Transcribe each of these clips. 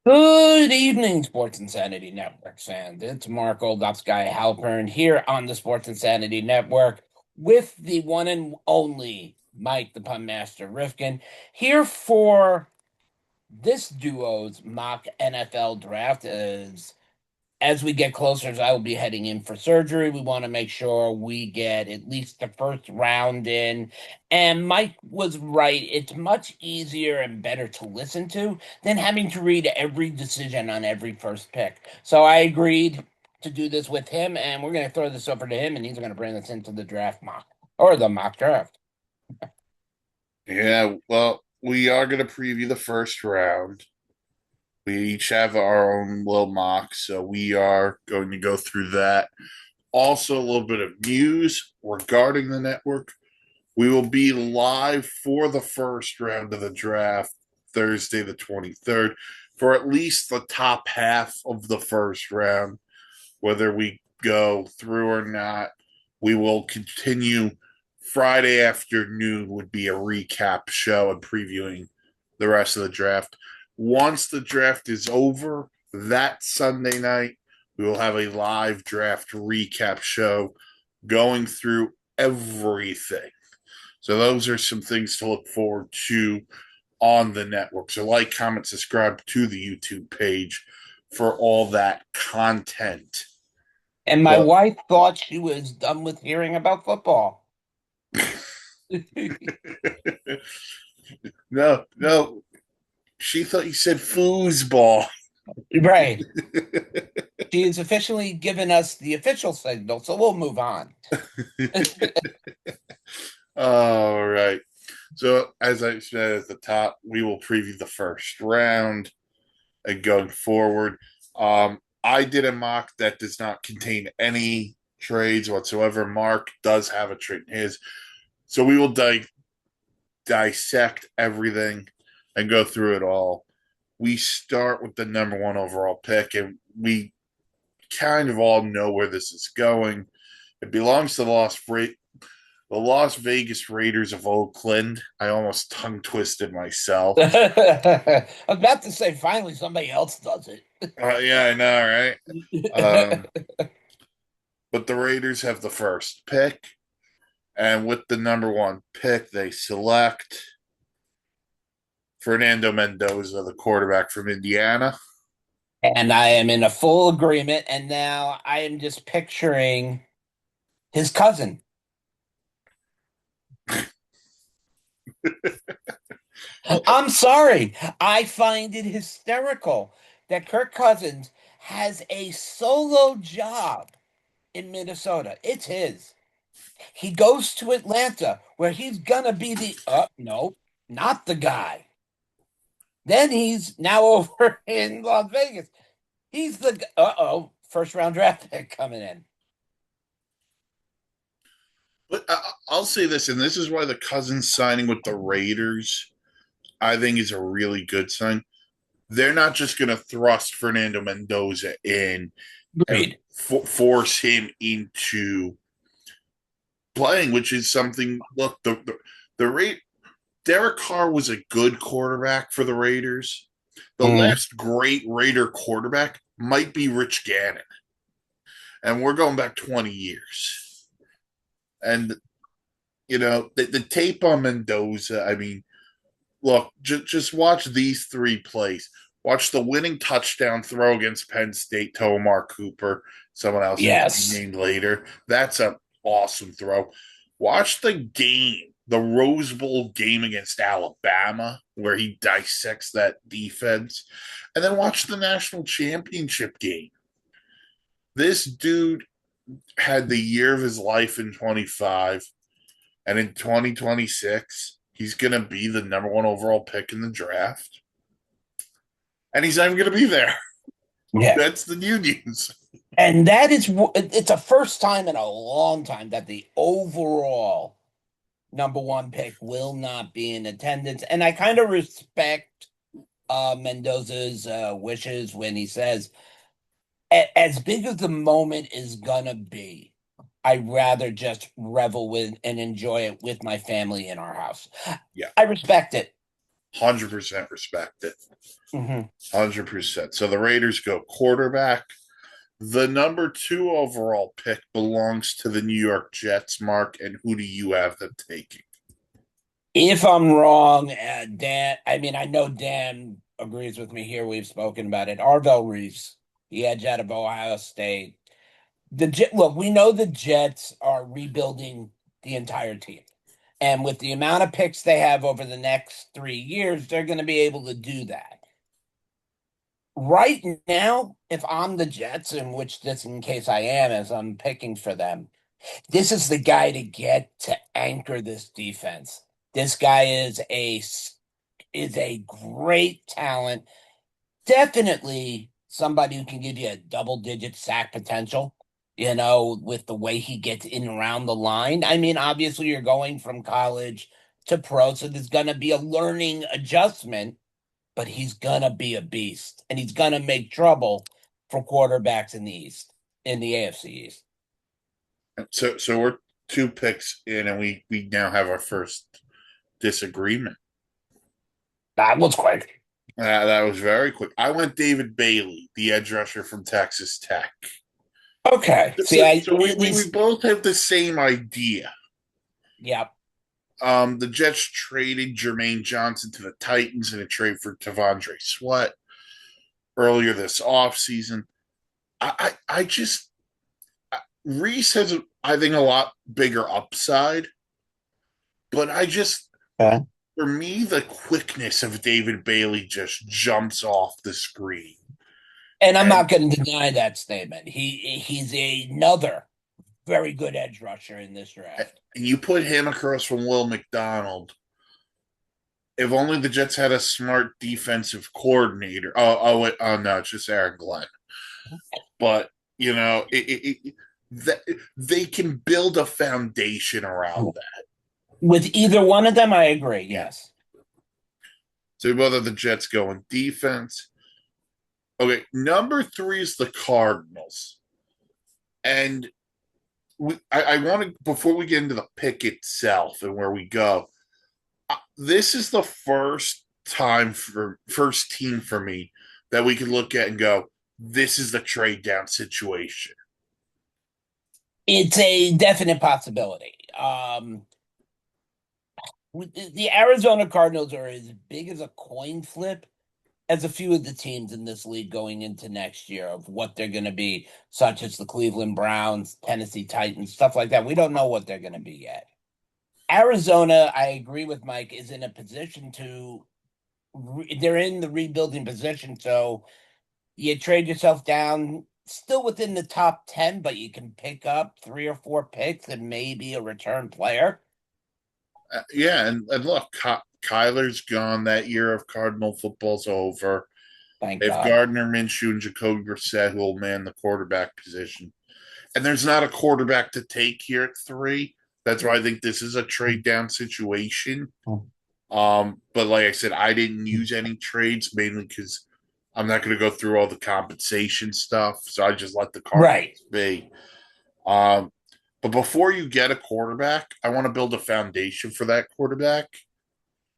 Good evening, Sports Insanity Network fans. It's Mark Oldup's guy Halpern here on the Sports Insanity Network with the one and only Mike the Pun Master Rifkin here for this duo's mock NFL draft. As we get closer, as I will be heading in for surgery, we want to make sure we get at least the first round in. And Mike was right. It's much easier and better to listen to than having to read every decision on every first pick. So I agreed to do this with him, and we're going to throw this over to him, and he's going to bring us into the draft mock or the mock draft. Yeah, well, we are going to preview the first round. We each have our own little mock, so we are going to go through that. Also, a little bit of news regarding the network. We will be live for the first round of the draft Thursday, the 23rd, for at least the top half of the first round. Whether we go through or not, we will continue. Friday afternoon would be a recap show and previewing the rest of the draft. Once the draft is over, that Sunday night, we will have a live draft recap show going through everything. So, those are some things to look forward to on the network. So, like, comment, subscribe to the YouTube page for all that content. And my But wife thought she was done with hearing about football. no, no, she thought you said foosball. Right. She has officially given us the official signal, so we'll move on. All right. So, as I said at the top, we will preview the first round and going forward. I did a mock that does not contain any trades whatsoever. Mark does have a trade in his. So, we will dissect everything and go through it all. We start with the number one overall pick, and we kind of all know where this is going. It belongs to the Las Vegas Raiders of Oakland. I almost tongue twisted myself. I was about to say, finally, somebody else does it. Yeah, I know, right? But the Raiders have the first pick, and with the number one pick, they select Fernando Mendoza, the quarterback from Indiana. And I am in a full agreement. And now I am just picturing his cousin. I'm sorry. I find it hysterical that Kirk Cousins has a solo job in Minnesota. It's his. He goes to Atlanta where he's gonna be the no, not the guy. Then he's now over in Las Vegas. He's the first round draft pick coming in. But I'll say this, and this is why the Cousins signing with the Raiders, I think, is a really good sign. They're not just going to thrust Fernando Mendoza in and Agreed. force him into playing, which is something. Look, the rate Derek Carr was a good quarterback for the Raiders. The Mhm. last great Raider quarterback might be Rich Gannon, and we're going back 20 years. And the tape on Mendoza. I mean, look, just watch these three plays. Watch the winning touchdown throw against Penn State to Omar Cooper, someone else who will be Yes. named later. That's an awesome throw. Watch the game, the Rose Bowl game against Alabama, where he dissects that defense. And then watch the national championship game. This dude had the year of his life in 25, and in 2026, he's going to be the number one overall pick in the draft. And he's not even going to be there. Yeah. That's the new news. And that is, it's a first time in a long time that the overall number one pick will not be in attendance. And I kind of respect Mendoza's wishes when he says, as big as the moment is gonna be, I'd rather just revel with and enjoy it with my family in our house. Yeah. I respect it. 100% respect it. Hmm. 100%. So the Raiders go quarterback. The number two overall pick belongs to the New York Jets, Mark. And who do you have them taking? If I'm wrong, Dan, I mean, I know Dan agrees with me here. We've spoken about it. Arvell Reeves, the edge out of Ohio State. Look, we know the Jets are rebuilding the entire team. And with the amount of picks they have over the next 3 years, they're going to be able to do that. Right now, if I'm the Jets, in which this in case I am, as I'm picking for them, this is the guy to get to anchor this defense. This guy is a great talent. Definitely somebody who can give you a double-digit sack potential, with the way he gets in around the line. I mean, obviously you're going from college to pro, so there's gonna be a learning adjustment, but he's gonna be a beast, and he's gonna make trouble for quarterbacks in the East, in the AFC East. So we're two picks in, and we now have our first disagreement. That was quick. That was very quick. I went David Bailey, the edge rusher from Texas Tech. Okay. See, So, I so we, at we, we least, both have the same idea. yeah. The Jets traded Jermaine Johnson to the Titans in a trade for Tavondre Sweat earlier this offseason. I just Reese has, I think, a lot bigger upside, but Okay. for me, the quickness of David Bailey just jumps off the screen. And I'm And not going to deny that statement. He's another very good edge rusher in this draft. you put him across from Will McDonald. If only the Jets had a smart defensive coordinator. Oh no, it's just Aaron Glenn. But that they can build a foundation around that. With either one of them, I agree. Yeah. Yes. So whether the Jets go in defense. Okay, number three is the Cardinals. And I want to, before we get into the pick itself and where we go, this is the first team for me that we can look at and go, this is the trade down situation. It's a definite possibility. The Arizona Cardinals are as big as a coin flip as a few of the teams in this league going into next year of what they're going to be, such as the Cleveland Browns, Tennessee Titans, stuff like that. We don't know what they're going to be yet. Arizona, I agree with Mike, is in a position they're in the rebuilding position. So you trade yourself down still within the top 10, but you can pick up 3 or 4 picks and maybe a return player. Yeah, and look, Kyler's gone. That year of Cardinal football's over. Thank They've God. Gardner Minshew and Jacoby Brissett who will man the quarterback position. And there's not a quarterback to take here at three. That's why I think this is a trade down situation. But like I said, I didn't use any trades mainly because I'm not going to go through all the compensation stuff. So I just let the Right. Cardinals be. Um, but before you get a quarterback, I want to build a foundation for that quarterback.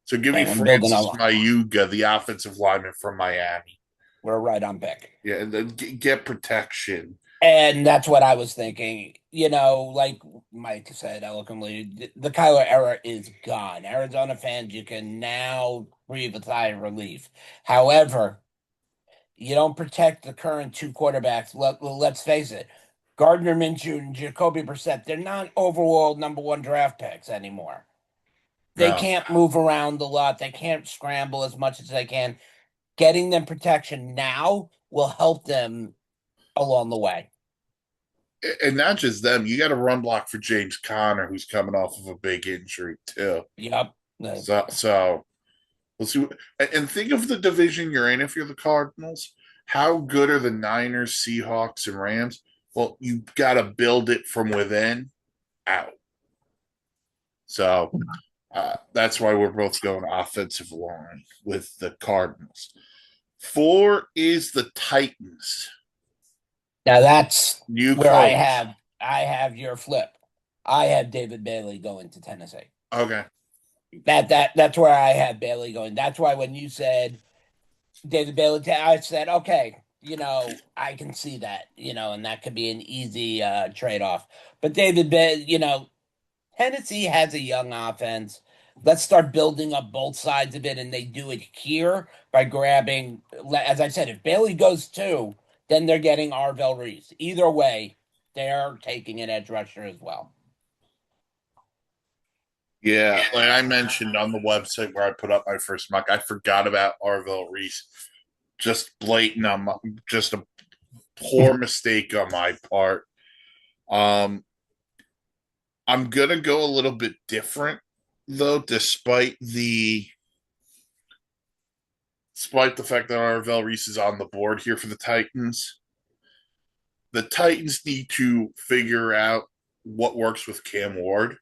So give me And I'm building Francis a Mayuga, the offensive lineman from Miami. we're right on pick. Yeah, and then get protection. And that's what I was thinking. Like Mike said eloquently, the Kyler era is gone. Arizona fans, you can now breathe a sigh of relief. However, you don't protect the current two quarterbacks. Let's face it, Gardner Minshew and Jacoby Brissett, they're not overall number one draft picks anymore. They No. can't move around a lot. They can't scramble as much as they can. Getting them protection now will help them along the way. And not just them, you got a run block for James Conner, who's coming off of a big injury too. Yep. So we'll see. And think of the division you're in if you're the Cardinals. How good are the Niners, Seahawks, and Rams? Well, you got to build it from within out. So that's why we're both going offensive line with the Cardinals. Four is the Titans. Now that's New where I coach. have I have your flip. I have David Bailey going to Tennessee. Okay. That's where I had Bailey going. That's why when you said David Bailey, I said, okay, I can see that, and that could be an easy trade-off. But David, Tennessee has a young offense. Let's start building up both sides of it, and they do it here by grabbing, as I said, if Bailey goes two, then they're getting Arvell Reese. Either way, they're taking an edge rusher as well. Yeah, like I mentioned on the website where I put up my first mock, I forgot about Arvell Reese. Just blatant on just a poor mistake on my part. Um, I'm gonna go a little bit different though, despite the fact that Arvell Reese is on the board here for the Titans. The Titans need to figure out what works with Cam Ward.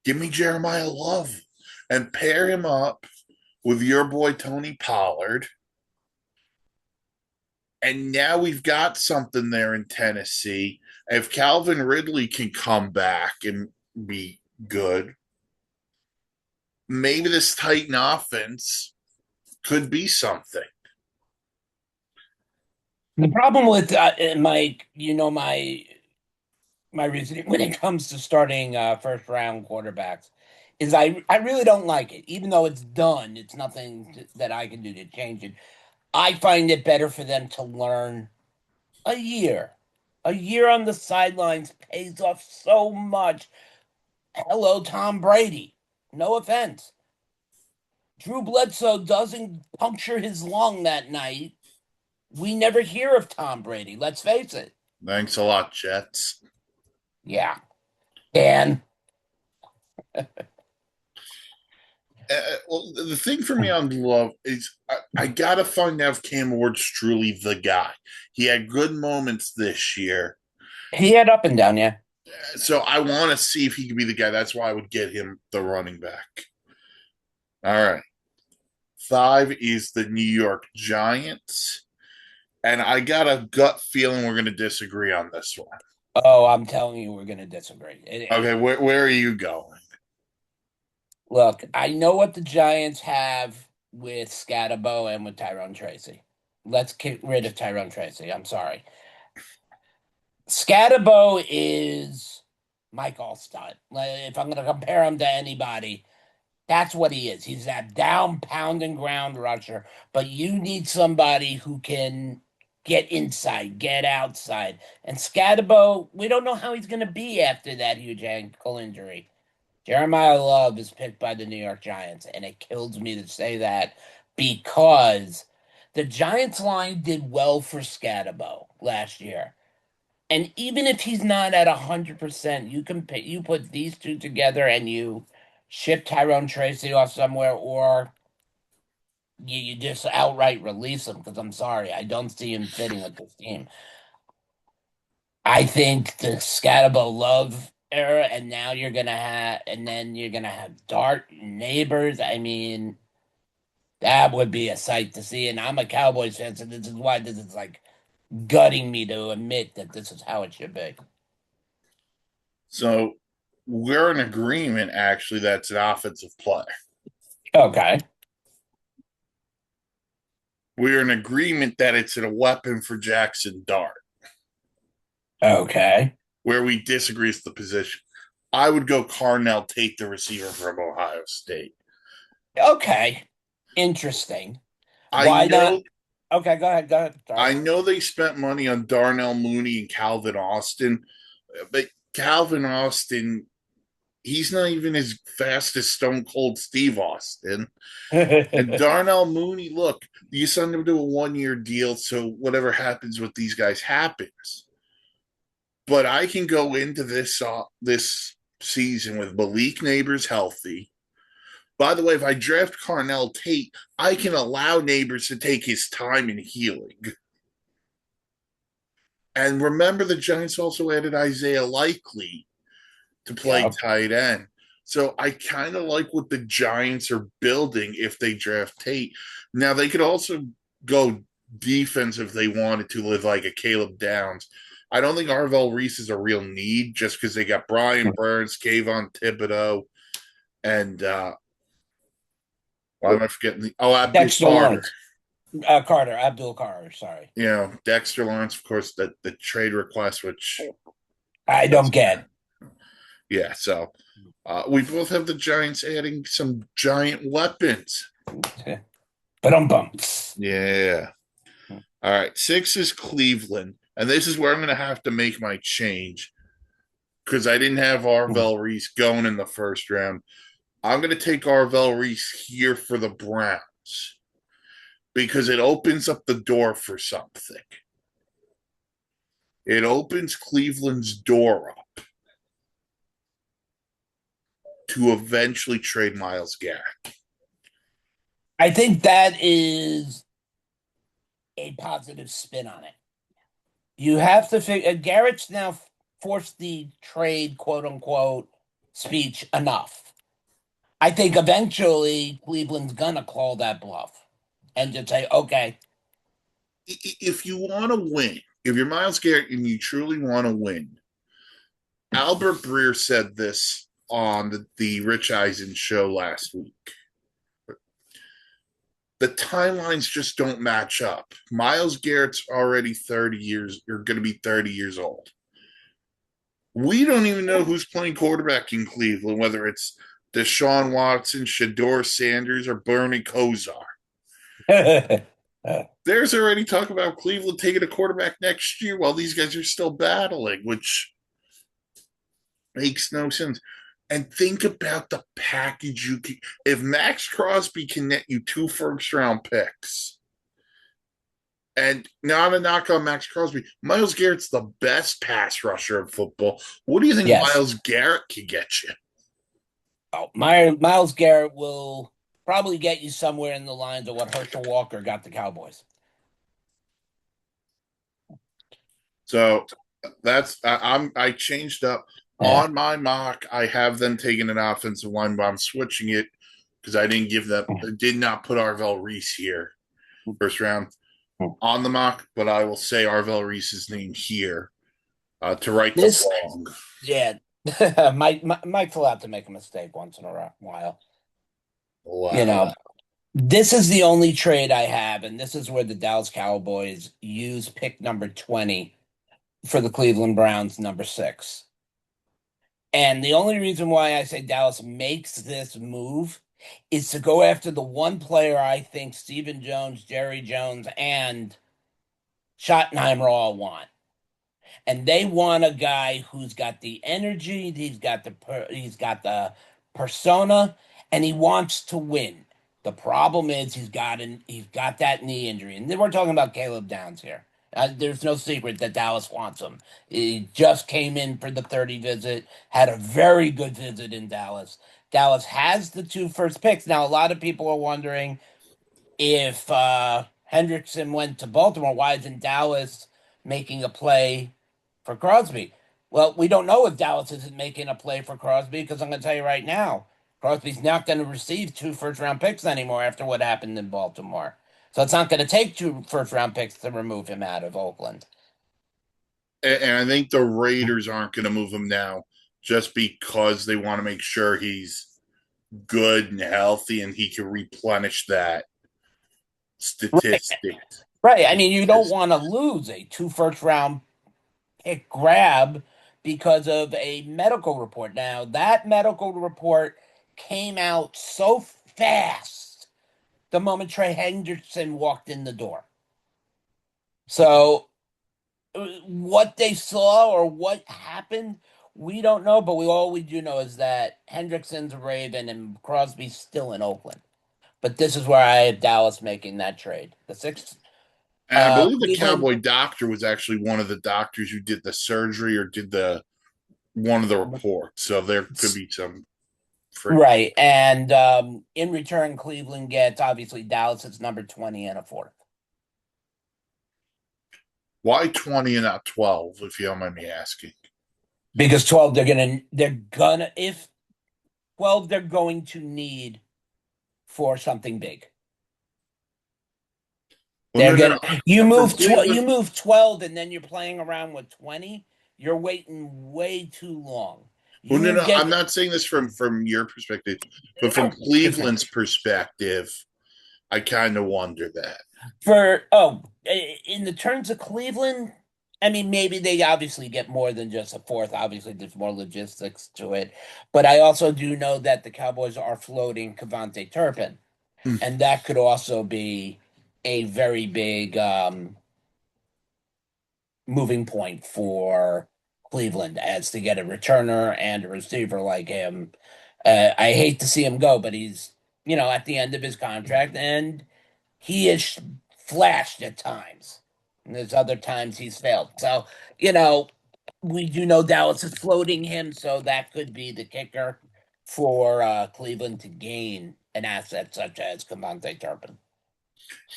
Give me Jeremiah Love and pair him up with your boy Tony Pollard. And now we've got something there in Tennessee. If Calvin Ridley can come back and be good, maybe this Titan offense could be something. The problem with Mike, my reasoning when it comes to starting first round quarterbacks is I really don't like it. Even though it's done, it's nothing that I can do to change it. I find it better for them to learn a year. A year on the sidelines pays off so much. Hello, Tom Brady. No offense. Drew Bledsoe doesn't puncture his lung that night. We never hear of Tom Brady. Let's face it. Thanks a lot, Jets. Yeah. And Well, the thing for me on Love is I got to find out if Cam Ward's truly the guy. He had good moments this year. he had up and down, yeah. So I want to see if he could be the guy. That's why I would get him the running back. All right. 5 is the New York Giants. And I got a gut feeling we're going to disagree on this one. Oh, I'm telling you, we're going to disagree. Okay, where are you going? Look, I know what the Giants have with Scatterbo and with Tyrone Tracy. Let's get rid of Tyrone Tracy. I'm sorry. Scatterbo is Mike Allstott. If I'm going to compare him to anybody, that's what he is. He's that down pounding ground rusher, but you need somebody who can get inside, get outside. And Scatterbo, we don't know how he's going to be after that huge ankle injury. Jeremiah Love is picked by the New York Giants, and it kills me to say that because the Giants line did well for Scatterbo last year. And even if he's not at 100%, you put these two together and you ship Tyrone Tracy off somewhere, or you just outright release him because I'm sorry, I don't see him fitting with this team. I think the Scatterbo Love era, and now you're gonna have Dart Neighbors. I mean, that would be a sight to see. And I'm a Cowboys fan, so this is why this is like gutting me to admit that this is how it should be. So we're in agreement, actually, that's an offensive play. Okay. We're in agreement that it's a weapon for Jackson Dart. Okay. Where we disagree is the position. I would go Carnell Tate, the receiver from Ohio State. Okay. Interesting. I Why not? know Okay, go ahead. Go ahead. I Sorry. know they spent money on Darnell Mooney and Calvin Austin, but Calvin Austin, he's not even as fast as Stone Cold Steve Austin. And Darnell Mooney, look, you send him to a 1 year deal, so whatever happens with these guys happens. But I can go into this season with Malik Neighbors healthy. By the way, if I draft Carnell Tate, I can allow Neighbors to take his time in healing. And remember, the Giants also added Isaiah Likely to play Yep. tight end. So I kind of like what the Giants are building if they draft Tate. Now, they could also go defense if they wanted to, live like a Caleb Downs. I don't think Arvell Reese is a real need just because they got Brian Burns, Kayvon Thibodeau. and why am I forgetting Abdul Dexter Carter. Lawrence. Carter, Abdul Carter, sorry. Dexter Lawrence, of course, the trade request, which I don't doesn't get. matter. Yeah, so we both have the Giants adding some giant weapons. But bum. Yeah. All right. 6 is Cleveland. And this is where I'm going to have to make my change because I didn't have Arvell Reese going in the first round. I'm going to take Arvell Reese here for the Browns because it opens up the door for something. It opens Cleveland's door up to eventually trade Myles Garrett. I think that is a positive spin on it. You have to figure Garrett's now forced the trade, quote unquote, speech enough. I think eventually Cleveland's gonna call that bluff and just say, okay. If you want to win, if you're Myles Garrett and you truly want to win, Albert Breer said this on the Rich Eisen show last week. The timelines just don't match up. Myles Garrett's already 30 years, you're going to be 30 years old. We don't even know who's playing quarterback in Cleveland, whether it's Deshaun Watson, Shador Sanders, or Bernie Kosar. There's already talk about Cleveland taking a quarterback next year while these guys are still battling, which makes no sense. And think about the package you can. If Max Crosby can net you 2 first-round picks, and not a knock on Max Crosby, Myles Garrett's the best pass rusher in football. What do you think Yes. Myles Garrett can get you? Oh, Myles Garrett will probably get you somewhere in the lines of what Herschel Walker got the Cowboys. So I changed up Yeah. on my mock. I have them taking an offensive line, but I'm switching it because I did not put Arvell Reese here first round on the mock, but I will say Arvell Reese's name here to right the This, wrong. yeah, Mike's allowed to make a mistake once in a while. You Wow. know, this is the only trade I have, and this is where the Dallas Cowboys use pick number 20 for the Cleveland Browns number 6. And the only reason why I say Dallas makes this move is to go after the one player I think Stephen Jones, Jerry Jones, and Schottenheimer all want. And they want a guy who's got the energy, he's got the persona, and he wants to win. The problem is he's got that knee injury, and then we're talking about Caleb Downs here. There's no secret that Dallas wants him. He just came in for the 30 visit, had a very good visit in Dallas. Dallas has the 2 first picks. Now, a lot of people are wondering if Hendrickson went to Baltimore, why isn't Dallas making a play for Crosby? Well, we don't know if Dallas isn't making a play for Crosby because I'm going to tell you right now, Crosby's not going to receive 2 first-round picks anymore after what happened in Baltimore. So it's not going to take 2 first-round picks to remove him out of Oakland. And I think the Raiders aren't going to move him now just because they want to make sure he's good and healthy and he can replenish that Right. statistic. Right. I mean, you don't want to lose a 2 first-round pick grab because of a medical report. Now, that medical report came out so fast the moment Trey Hendrickson walked in the door. So, what they saw or what happened, we don't know, but all we do know is that Hendrickson's a Raven and Crosby's still in Oakland. But this is where I have Dallas making that trade. The 6th, And I believe the Cleveland. Cowboy doctor was actually one of the doctors who did the surgery or did the one of the reports. So there could be some friction. Right. And in return, Cleveland gets obviously Dallas's number 20 and a 4th. Why 20 and not 12, if you don't mind me asking? Because 12, if 12, they're going to need for something big. Well, no, no. You move 12 and then you're playing around with 20, you're waiting way too long. Well, no, You no, get I'm not saying this from your perspective, but from no, you're fine. Cleveland's perspective, I kind of wonder that. In the terms of Cleveland, I mean, maybe they obviously get more than just a fourth. Obviously, there's more logistics to it. But I also do know that the Cowboys are floating Cavante Turpin, Hmm. and that could also be a very big moving point for Cleveland as to get a returner and a receiver like him. I hate to see him go, but he's, at the end of his contract, and he has flashed at times. And there's other times he's failed. So, you know, we do know Dallas is floating him, so that could be the kicker for Cleveland to gain an asset such as Cavante Turpin.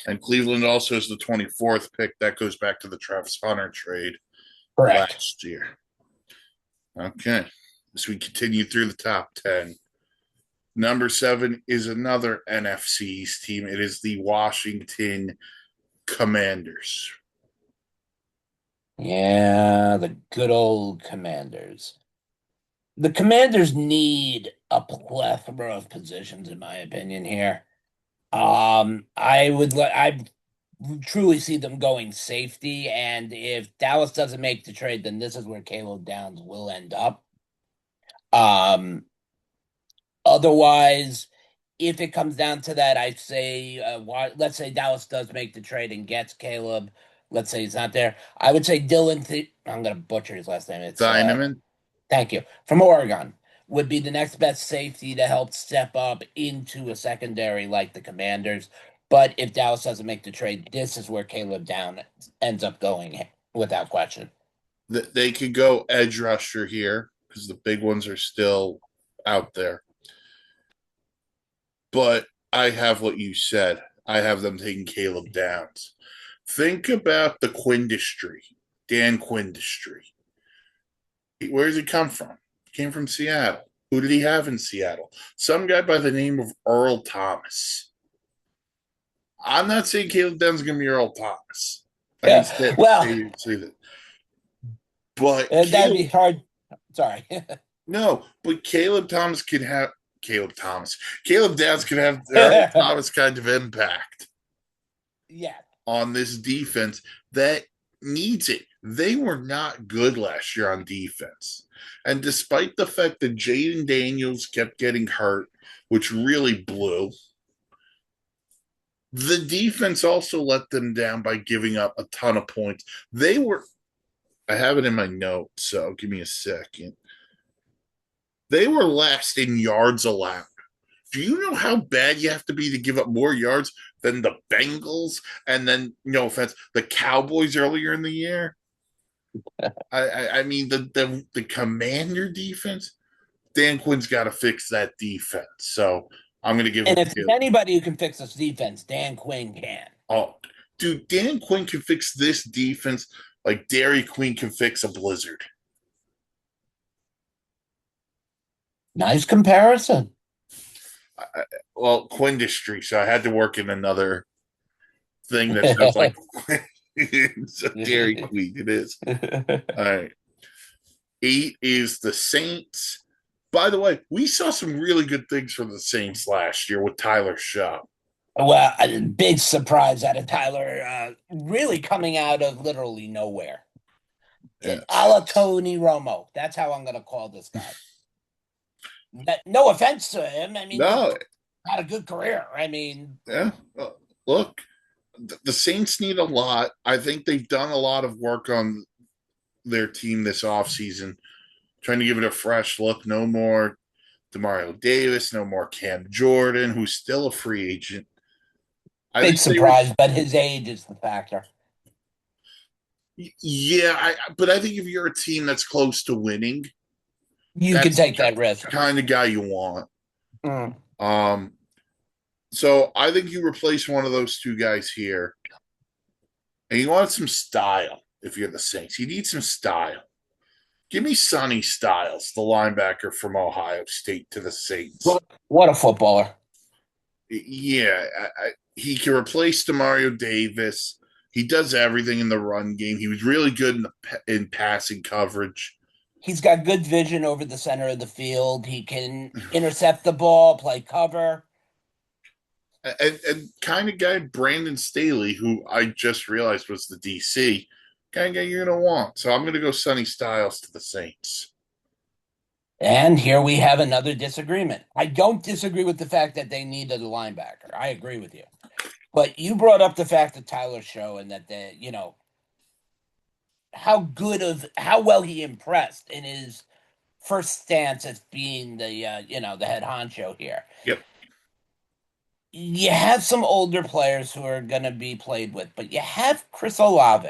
And Cleveland also is the 24th pick. That goes back to the Travis Hunter trade Correct. last year. Okay. As we continue through the top 10, number 7 is another NFC's team. It is the Washington Commanders. Yeah, the good old Commanders. The Commanders need a plethora of positions, in my opinion, here. I truly see them going safety, and if Dallas doesn't make the trade, then this is where Caleb Downs will end up. Um, Otherwise, if it comes down to that, I'd say, let's say Dallas does make the trade and gets Caleb. Let's say he's not there. I would say I'm gonna butcher his last name. It's Dynaman. Thank you. From Oregon would be the next best safety to help step up into a secondary like the Commanders. But if Dallas doesn't make the trade, this is where Caleb Down ends up going without question. They could go edge rusher here because the big ones are still out there. But I have what you said. I have them taking Caleb Downs. Think about the Quindustry, Dan Quindustry. Where does he come from? He came from Seattle. Who did he have in Seattle? Some guy by the name of Earl Thomas. I'm not saying Caleb Downs is going to be Earl Thomas. Let me Yeah. Well, say that. But that'd Caleb, be hard. Sorry. no, but Caleb Thomas can have Caleb Thomas. Caleb Downs can have Earl Thomas kind of impact Yeah. on this defense that needs it. They were not good last year on defense. And despite the fact that Jaden Daniels kept getting hurt, which really blew, the defense also let them down by giving up a ton of points. I have it in my notes, so give me a second. They were last in yards allowed. Do you know how bad you have to be to give up more yards than the Bengals and then, no offense, the Cowboys earlier in the year? I mean the Commander defense. Dan Quinn's got to fix that defense. So I'm going to give And him if there's two. anybody who can fix this defense, Dan Quinn can. Oh, dude, Dan Quinn can fix this defense like Dairy Queen can fix a blizzard. Nice comparison. I, well, Quindustry, so I had to work in another thing that sounds like it's a Dairy Queen. It is. All right. 8 is the Saints. By the way, we saw some really good things from the Saints last year with Tyler Shaw. Well, a big surprise out of Tyler, really coming out of literally nowhere. A Yes. la Tony Romo. That's how I'm going to call this guy. No offense to him. I mean, he No, had a good career. I mean, yeah. Look, the Saints need a lot. I think they've done a lot of work on their team this offseason, trying to give it a fresh look. No more Demario Davis, no more Cam Jordan, who's still a free agent. I big think they were, surprise, but his age is the factor. yeah, but I think if you're a team that's close to winning, You can that's take the that risk. kind of guy you want. Mm. Um, so I think you replace one of those two guys here, and you want some style. If you're the Saints, you need some style. Give me Sonny Styles, the linebacker from Ohio State, to the Saints. What a footballer. Yeah, he can replace Demario Davis. He does everything in the run game. He was really good in passing coverage. He's got good vision over the center of the field. He can intercept the ball, play cover. And kind of guy Brandon Staley, who I just realized was the DC, kind of guy you're gonna want. So I'm gonna go Sonny Styles to the Saints. And here we have another disagreement. I don't disagree with the fact that they needed a linebacker. I agree with you. But you brought up the fact of Tyler Show and that how well he impressed in his first stance as being the head honcho here. Yep. You have some older players who are going to be played with, but you have Chris Olave.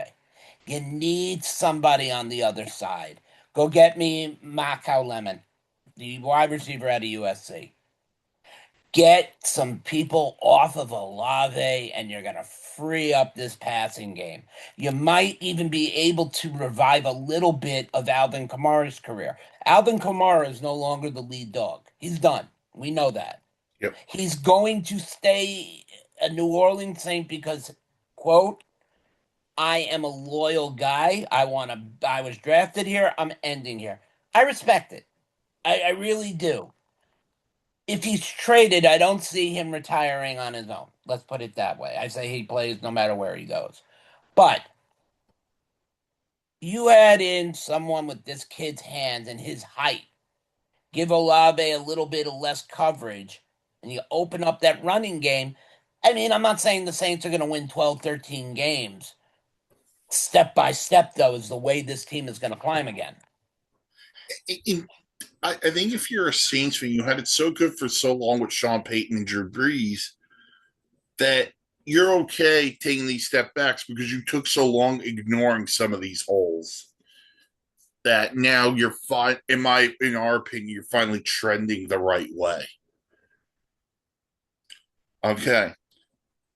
You need somebody on the other side. Go get me Macau Lemon, the wide receiver out of USC. Get some people off of Olave, and you're going to free up this passing game. You might even be able to revive a little bit of Alvin Kamara's career. Alvin Kamara is no longer the lead dog. He's done. We know that. Yep. He's going to stay a New Orleans Saint because, quote, I am a loyal guy. I was drafted here. I'm ending here. I respect it. I really do. If he's traded, I don't see him retiring on his own. Let's put it that way. I say he plays no matter where he goes. But you add in someone with this kid's hands and his height, give Olave a little bit of less coverage, and you open up that running game. I mean, I'm not saying the Saints are going to win 12, 13 games. Step by step, though, is the way this team is going to climb again. I think if you're a Saints fan, you had it so good for so long with Sean Payton and Drew Brees that you're okay taking these step backs because you took so long ignoring some of these holes that now you're fine. In our opinion, you're finally trending the right way. Okay.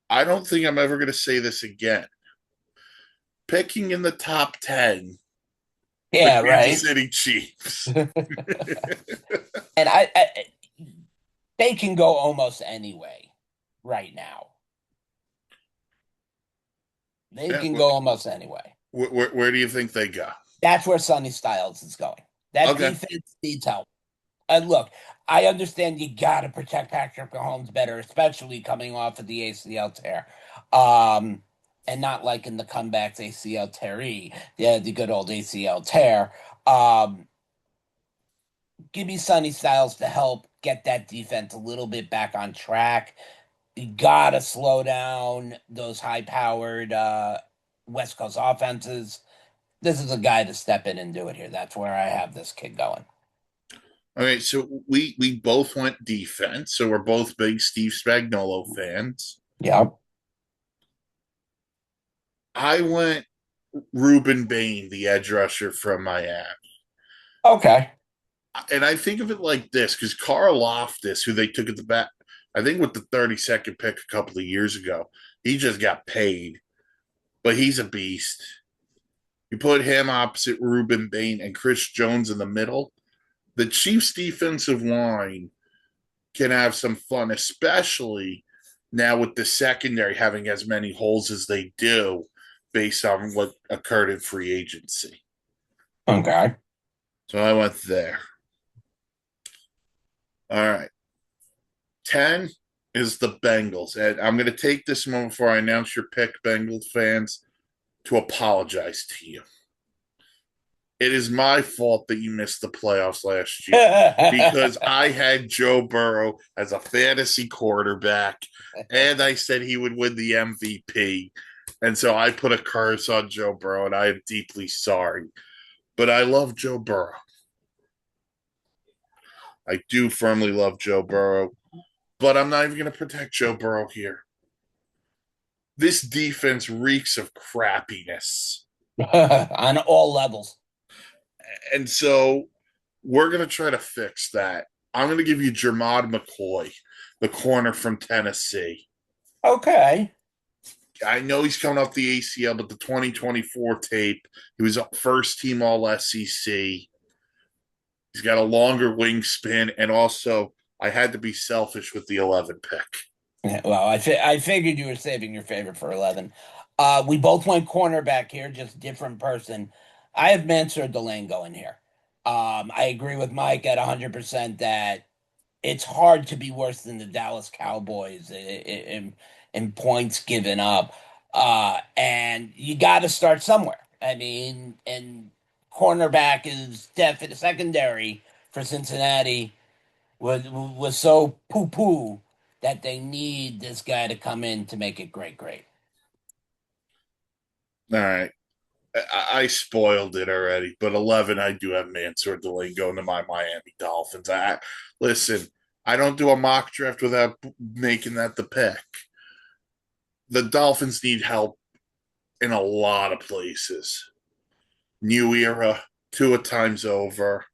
I don't think I'm ever going to say this again. Picking in the top 10, the Yeah, Kansas right. City Chiefs. And they can go almost anyway right now. They Yeah, can go almost anyway. where do you think they go? That's where Sonny Styles is going. That Okay. defense needs help. Look, I understand you got to protect Patrick Mahomes better, especially coming off of the ACL tear. And not like in the comebacks ACL tear, yeah, the good old ACL tear. Um, Give me Sonny Styles to help get that defense a little bit back on track. You gotta slow down those high-powered West Coast offenses. This is a guy to step in and do it here. That's where I have this kid going. Okay, so we both went defense, so we're both big Steve Spagnuolo fans. Yep. I went Ruben Bain, the edge rusher from Miami. Okay. And I think of it like this because Carl Loftus, who they took at the back, I think with the 32nd pick a couple of years ago, he just got paid, but he's a beast. You put him opposite Ruben Bain and Chris Jones in the middle. The Chiefs' defensive line can have some fun, especially now with the secondary having as many holes as they do based on what occurred in free agency. Okay. So I went there. All right. 10 is the Bengals. And I'm going to take this moment before I announce your pick, Bengals fans, to apologize to you. It is my fault that you missed the playoffs last year because I had Joe Burrow as a fantasy quarterback and I said he would win the MVP. And so I put a curse on Joe Burrow and I am deeply sorry. But I love Joe Burrow. I do firmly love Joe Burrow, but I'm not even going to protect Joe Burrow here. This defense reeks of crappiness. On all levels. And so we're going to try to fix that. I'm going to give you Jermod McCoy, the corner from Tennessee. Okay. I know he's coming off the ACL, but the 2024 tape, he was first team All SEC. He's got a longer wingspan, and also I had to be selfish with the 11 pick. Yeah, well, I figured you were saving your favorite for 11. We both went cornerback here, just different person. I have Mansour Delane going here. I agree with Mike at 100% that it's hard to be worse than the Dallas Cowboys in points given up. And you got to start somewhere. I mean, and cornerback is definite secondary for Cincinnati was so poo-poo that they need this guy to come in to make it great, great. All right. I spoiled it already, but 11, I do have Mansoor Delane going to my Miami Dolphins. Listen, I don't do a mock draft without making that the pick. The Dolphins need help in a lot of places. New era, Tua time's over.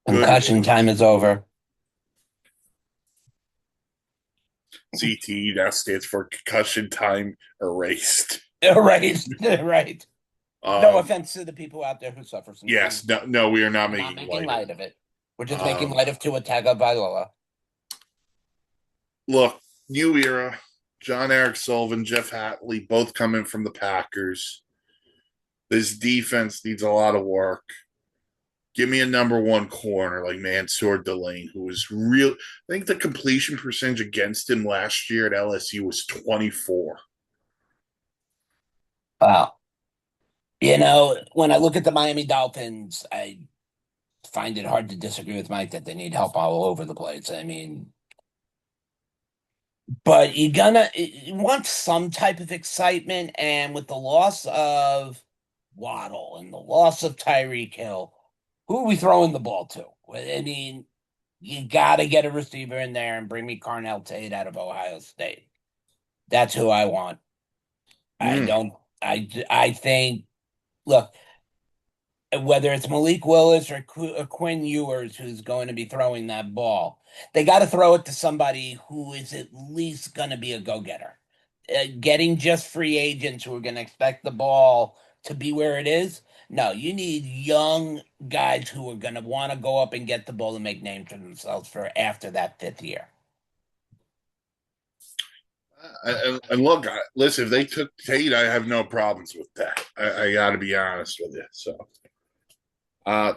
Good Concussion time is over. CT now stands for concussion time erased. Right, right. No Um, offense to the people out there who suffer from yes, no, no, we are not I'm not making making light of light it. of it. We're just making Um, light of Tua Tagovailoa. look, new era. John Eric Sullivan, Jeff Hatley, both coming from the Packers. This defense needs a lot of work. Give me a number one corner like Mansoor Delane, who was real. I think the completion percentage against him last year at LSU was 24. Wow. When I look at the Miami Dolphins, I find it hard to disagree with Mike that they need help all over the place. I mean, but you want some type of excitement, and with the loss of Waddle and the loss of Tyreek Hill, who are we throwing the ball to? I mean, you got to get a receiver in there and bring me Carnell Tate out of Ohio State. That's who I want. I Mm. don't. I think. Look, whether it's Malik Willis or Quinn Ewers who's going to be throwing that ball, they got to throw it to somebody who is at least going to be a go-getter. Getting just free agents who are going to expect the ball to be where it is. No, you need young guys who are going to want to go up and get the ball and make names for themselves for after that fifth year. And look, listen, if they took Tate, I have no problems with that. I got to be honest with you. So, uh,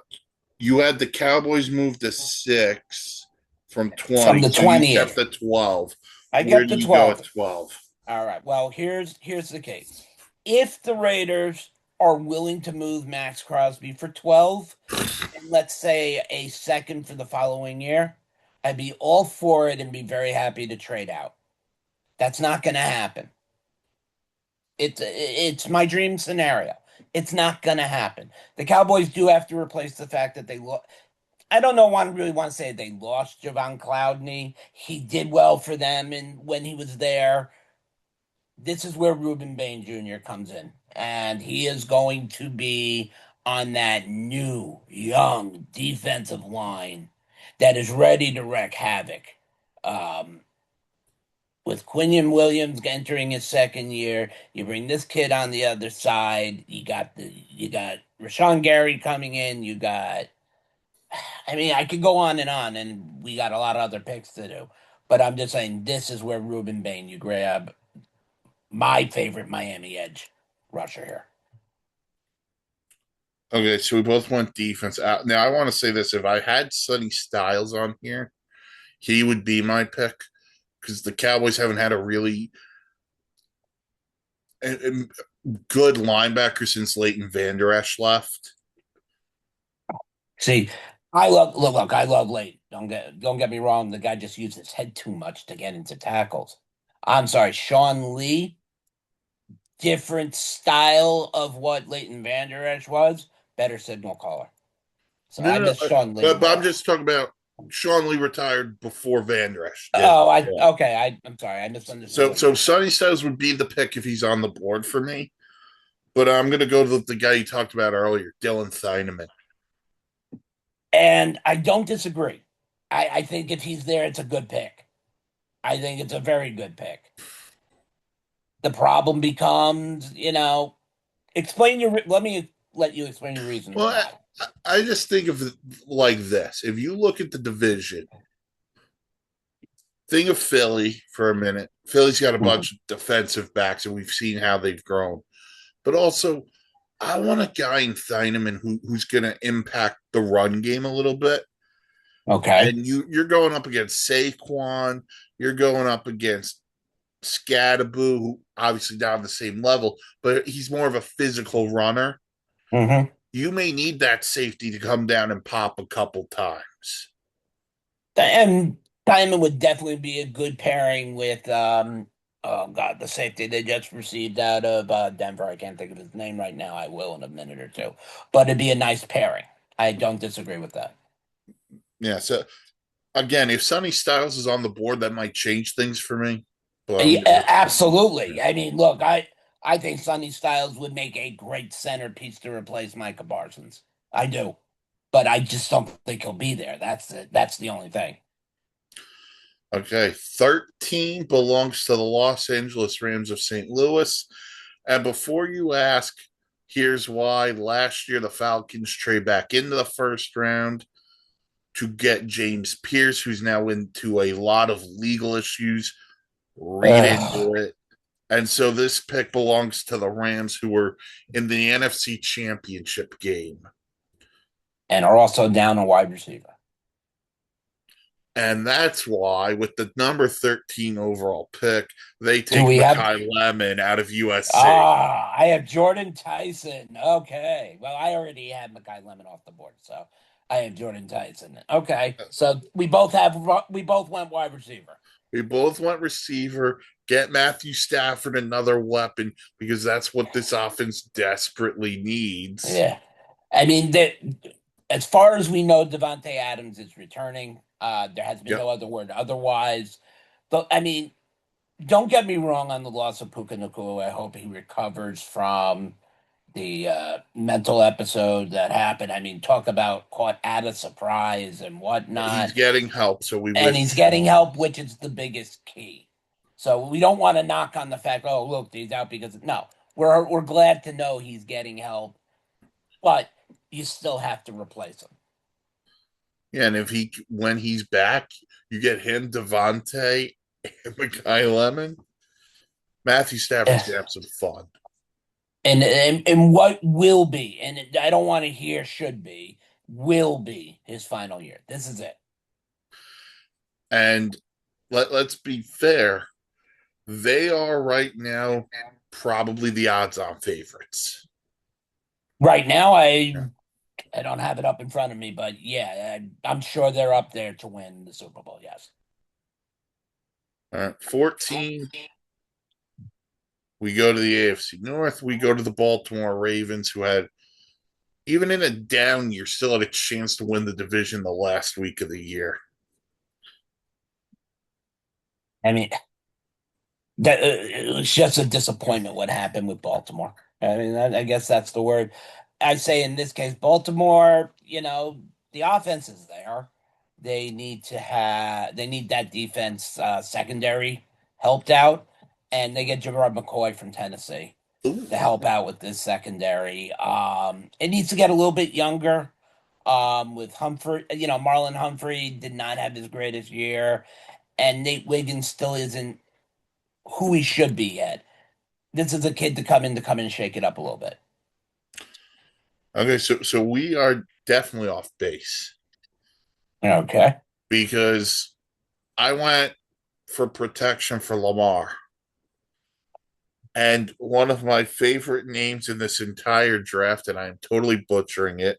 you had the Cowboys move to 6 from From 20, the so you kept 20th, the 12. I Where kept do the you go at 12th. 12? All right. Well, here's the case. If the Raiders are willing to move Max Crosby for 12, and let's say a second for the following year, I'd be all for it and be very happy to trade out. That's not going to happen. It's my dream scenario. It's not going to happen. The Cowboys do have to replace the fact that I don't know. Want really want to say they lost Javon Clowney. He did well for them, and when he was there, this is where Ruben Bain Jr. comes in, and he is going to be on that new, young defensive line that is ready to wreak havoc. Um, with Quinion Williams entering his second year, you bring this kid on the other side. You got Rashawn Gary coming in. You got, I mean, I could go on, and we got a lot of other picks to do. But I'm just saying, this is where Ruben Bain you grab my favorite Miami edge rusher here. Okay, so we both went defense out. Now, I want to say this. If I had Sonny Styles on here, he would be my pick because the Cowboys haven't had a really good linebacker since Leighton Vander Esch left. See, I love look, I love Late. Don't get me wrong. The guy just used his head too much to get into tackles. I'm sorry, Sean Lee, different style of what Leighton Vander Esch was, better signal caller. So No, I no, no. miss Sean Lee But I'm more. just talking about Sean Lee retired before Vander Esch did. Oh, I Yeah. okay. I'm sorry. I misunderstood So, what you so were saying. Sonny Styles would be the pick if he's on the board for me. But I'm going to go to the guy you talked about earlier, Dylan Thieneman. And I don't disagree. I think if he's there, it's a good pick. I think it's a very good pick. The problem becomes, let me let you explain your reasons Well, why. I just think of it like this. If you look at the division, think of Philly for a minute. Philly's got a Mhm. bunch of defensive backs, and we've seen how they've grown. But also, I want a guy in Thieneman who's going to impact the run game a little bit. Okay. And you're going up against Saquon, you're going up against Scadaboo, who obviously not on the same level, but he's more of a physical runner. Mm-hmm. You may need that safety to come down and pop a couple times. And Diamond would definitely be a good pairing with oh God, the safety they just received out of Denver. I can't think of his name right now. I will in a minute or two. But it'd be a nice pairing. I don't disagree with that. Yeah. So again, if Sonny Styles is on the board, that might change things for me. But I'm Yeah, gonna absolutely. I mean, look, I think Sonny Styles would make a great centerpiece to replace Micah Parsons. I do. But I just don't think he'll be there. That's it. That's the only thing. okay. 13 belongs to the Los Angeles Rams of St. Louis. And before you ask, here's why. Last year the Falcons trade back into the first round to get James Pierce, who's now into a lot of legal issues. Read Ugh. into it. And so this pick belongs to the Rams, who were in the NFC Championship game. And are also down a wide receiver. And that's why, with the number 13 overall pick, they Do take we have Makai Lemon out of USC. I have Jordan Tyson. Okay. Well, I already had Makai Lemon off the board, so I have Jordan Tyson. Okay. So we both went wide receiver. We both went receiver. Get Matthew Stafford another weapon because that's what this offense desperately needs. Yeah. I mean, as far as we know, Devontae Adams is returning. There has been Yep. no other word otherwise. But I mean, don't get me wrong on the loss of Puka Nacua. I hope he recovers from the mental episode that happened. I mean, talk about caught at a surprise and He's whatnot. getting help, so we And wish he's him getting help, which is the biggest key. So we don't want to knock on the fact, oh, look, he's out because no, we're glad to know he's getting help, but you still have to replace him. yeah, and if he when he's back, you get him, Devontae, and Makai Lemon. Matthew Stafford's gonna have some fun. And what will be, and I don't want to hear should be, will be his final year. This is it. And let's be fair, they are right now probably the odds-on favorites. Right now, Yeah. I don't have it up in front of me, but yeah, I'm sure they're up there to win the Super Bowl. Yes. All right, 14. We go to the AFC North. We go to the Baltimore Ravens, who had, even in a down year, still had a chance to win the division the last week of the year. I mean, that it was just a disappointment what happened with Baltimore. I mean, I guess that's the word. I say in this case, Baltimore, the offense is there. They need that defense secondary helped out, and they get Gerard McCoy from Tennessee Ooh. to help out with this secondary. It needs to get a little bit younger. With Humphrey, Marlon Humphrey did not have his greatest year, and Nate Wiggins still isn't who he should be yet. This is a kid to come in and shake it up a little bit. Okay, so we are definitely off base Okay. because I went for protection for Lamar. And one of my favorite names in this entire draft, and I'm totally butchering it,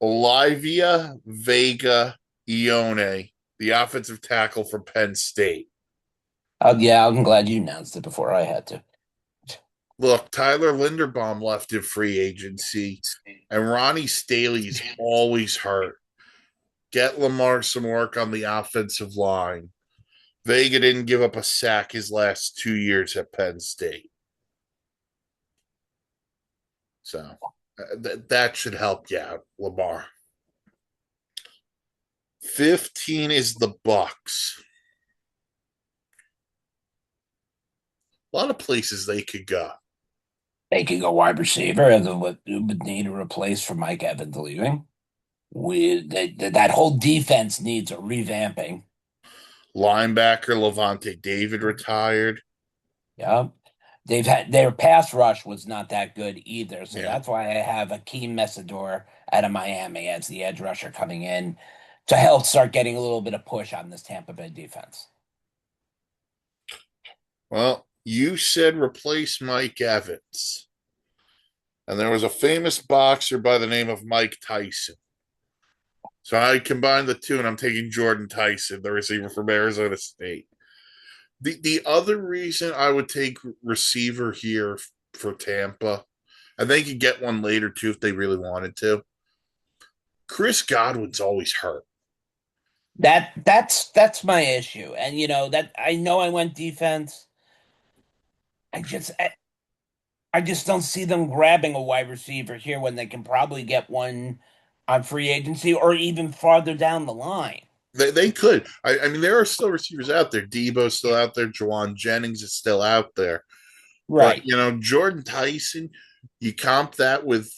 Olivia Vega Ione, the offensive tackle from Penn State. Yeah, I'm glad you announced it before I had to. Look, Tyler Linderbaum left in free agency, and Ronnie Staley's always hurt. Get Lamar some work on the offensive line. Vega didn't give up a sack his last 2 years at Penn State. So that should help you out, Lamar. 15 is the Bucks. A lot of places they could go. They could go wide receiver as what would need a replace for Mike Evans leaving. That whole defense needs a revamping. Linebacker Levante David retired. Yeah. they've had their pass rush was not that good either. So Yeah. that's why I have Akeem Messidor out of Miami as the edge rusher coming in to help start getting a little bit of push on this Tampa Bay defense. Well, you said replace Mike Evans. And there was a famous boxer by the name of Mike Tyson. So I combined the two, and I'm taking Jordan Tyson, the receiver from Arizona State. The other reason I would take receiver here for Tampa, and they could get one later too if they really wanted to. Chris Godwin's always hurt. That's my issue. And that I know I went defense. I just I, I just don't see them grabbing a wide receiver here when they can probably get one on free agency or even farther down the line. They could. I mean, there are still receivers out there. Debo's still out there. Jawan Jennings is still out there. But, Right. Jordan Tyson, you comp that with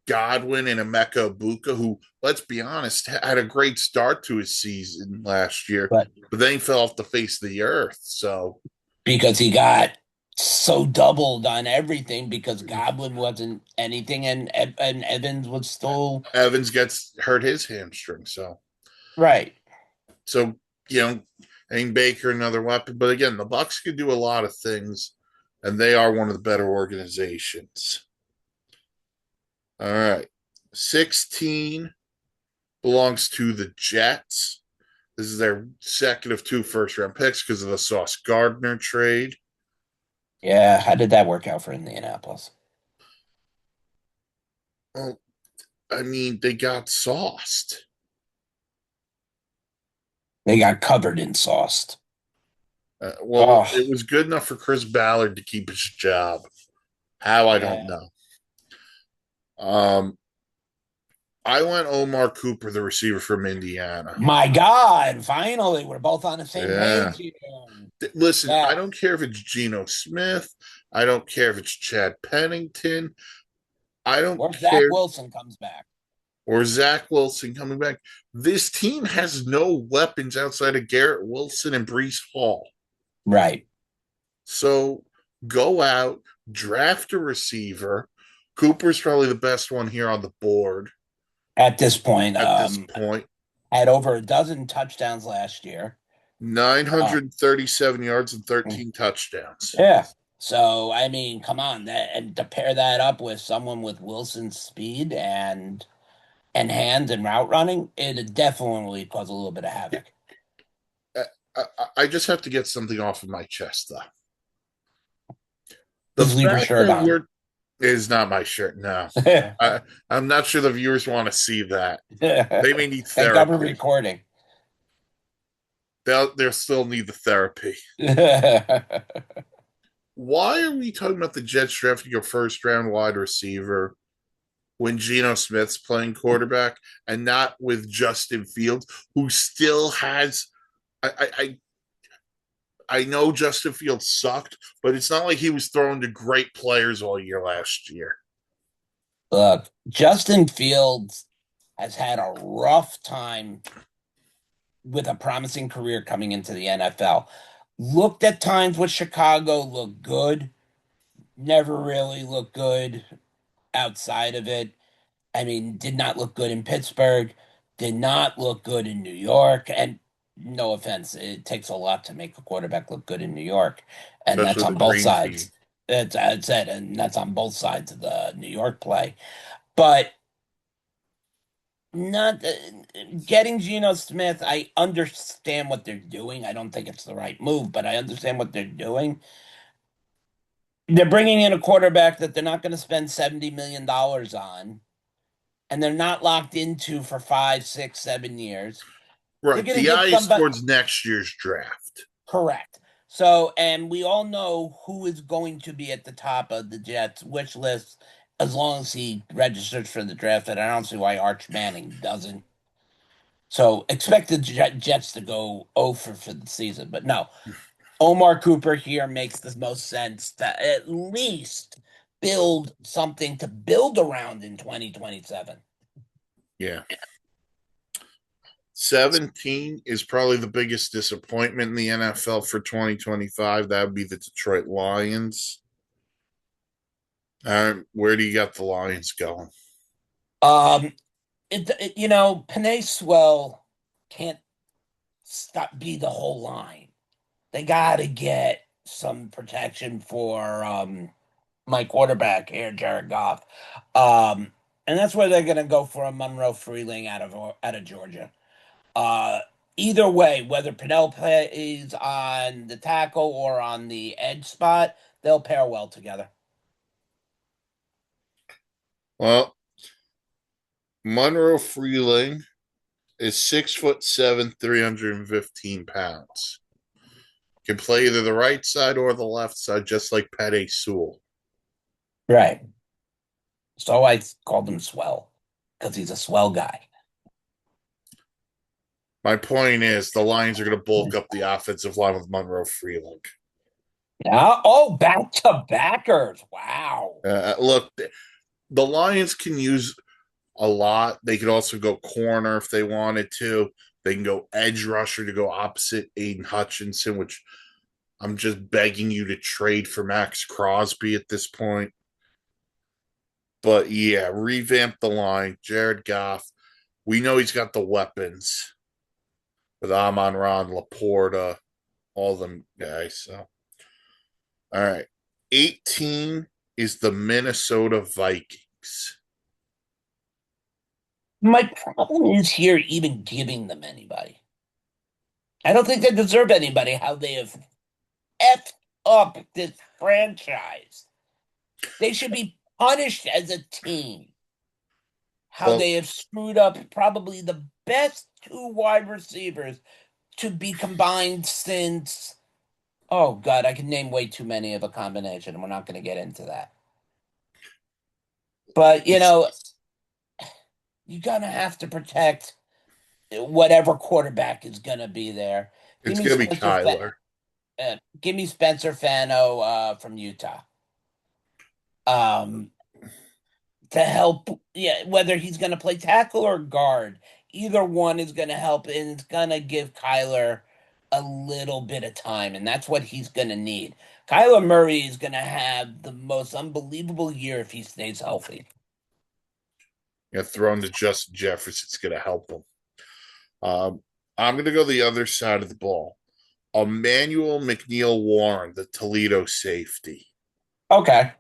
Godwin and Emeka Buka, who, let's be honest, had a great start to his season last year, But but then he fell off the face of the earth. So because he got so doubled on everything because Goblin wasn't anything and Evans was still Evans gets hurt his hamstring. right. So, you know, I mean, Baker, another weapon. But again, the Bucks could do a lot of things, and they are one of the better organizations. All right. 16 belongs to the Jets. This is their second of two first round picks because of the Sauce Gardner trade. Yeah, how did that work out for Indianapolis? Well, I mean, they got sauced. They got covered in sauce. Well, Oh it was good enough for Chris Ballard to keep his job. How, I don't yeah. know. Um, I went Omar Cooper, the receiver from Indiana. My God, finally, we're both on the same Yeah. page here. Listen, Yeah. I don't care if it's Geno Smith. I don't care if it's Chad Pennington. I don't Or Zach care. Wilson comes back. Or Zach Wilson coming back. This team has no weapons outside of Garrett Wilson and Brees Hall. Right. So go out, draft a receiver. Cooper's probably the best one here on the board At this point, at this point. had over a dozen touchdowns last year. 937 yards and 13 touchdowns. Yeah. So I mean, come on, that and to pair that up with someone with Wilson's speed and hands and route running, it definitely cause a little bit of havoc. I, I just have to get something off of my chest, though. The Just leave your fact shirt that on. we're is not my shirt. No, I'm not sure the viewers want to see that. They may need Thank God we're therapy. recording. They'll still need the therapy. Why are we talking about the Jets drafting a first round wide receiver when Geno Smith's playing quarterback and not with Justin Fields, who still has? I know Justin Fields sucked, but it's not like he was throwing to great players all year last year. Look, Justin Fields has had a rough time with a promising career coming into the NFL. Looked at times with Chicago, looked good, never really looked good outside of it. I mean, did not look good in Pittsburgh, did not look good in New York. And no offense, it takes a lot to make a quarterback look good in New York. And that's Especially the on both green team. sides. That's it. And that's on both sides of the New York play. But not getting Geno Smith, I understand what they're doing. I don't think it's the right move, but I understand what they're doing. They're bringing in a quarterback that they're not going to spend $70 million on, and they're not locked into for 5, 6, 7 years. They're Right. going to The get eye is somebody towards next year's draft. correct. So, and we all know who is going to be at the top of the Jets wish list as long as he registers for the draft. And I don't see why Arch Manning doesn't. So, expect the Jets to go over for the season. But no, Omar Cooper here makes the most sense to at least build something to build around in 2027. Yeah. 17 is probably the biggest disappointment in the NFL for 2025. That would be the Detroit Lions. Where do you got the Lions going? Um, Panay Swell can't stop be the whole line. They got to get some protection for my quarterback here, Jared Goff. Um, and that's where they're going to go for a Monroe Freeling out of Georgia. Uh, Either way, whether Pennell plays on the tackle or on the edge spot, they'll pair well together. Well, Monroe Freeling is 6'7", 315 pounds. Can play either the right side or the left side, just like Patty Sewell. Right. So I called him Swell because he's a swell guy. My point is, the Lions are going to bulk up the offensive line with Monroe Freeling. Yeah. Oh, back to backers. Wow. Look, the Lions can use a lot. They could also go corner if they wanted to. They can go edge rusher to go opposite Aiden Hutchinson, which I'm just begging you to trade for Max Crosby at this point. But yeah, revamp the line. Jared Goff. We know he's got the weapons with Amon Ron, Laporta, all them guys. So, all right. 18 is the Minnesota Vikings. My problem is here even giving them anybody. I don't think they deserve anybody how they have effed up this franchise. They should be punished as a team. How Well, they have screwed up probably the best two wide receivers to be combined since, oh God, I can name way too many of a combination, and we're not going to get into that. But it's you're gonna have to protect whatever quarterback is gonna be there. Give it's me gonna be Spencer Kyler. Give me Spencer Fano from Utah. Um, to help, yeah, whether he's gonna play tackle or guard, either one is gonna help, and it's gonna give Kyler a little bit of time, and that's what he's gonna need. Kyler Murray is gonna have the most unbelievable year if he stays healthy. Thrown to Justin Jefferson, it's gonna help him. Um, I'm gonna go the other side of the ball. Emmanuel McNeil Warren, the Toledo safety. Okay.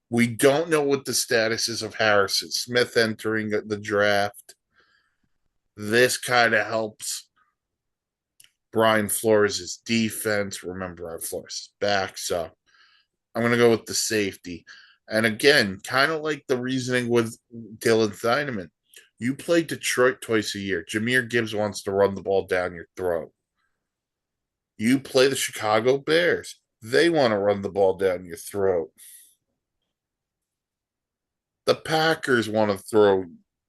We don't know what the status is of Harrison Smith entering the draft. This kind of helps Brian Flores' defense. Remember, Brian Flores is back. So I'm going to go with the safety. And again, kind of like the reasoning with Dylan Thieneman. You play Detroit twice a year. Jahmyr Gibbs wants to run the ball down your throat. You play the Chicago Bears. They want to run the ball down your throat. The Packers want to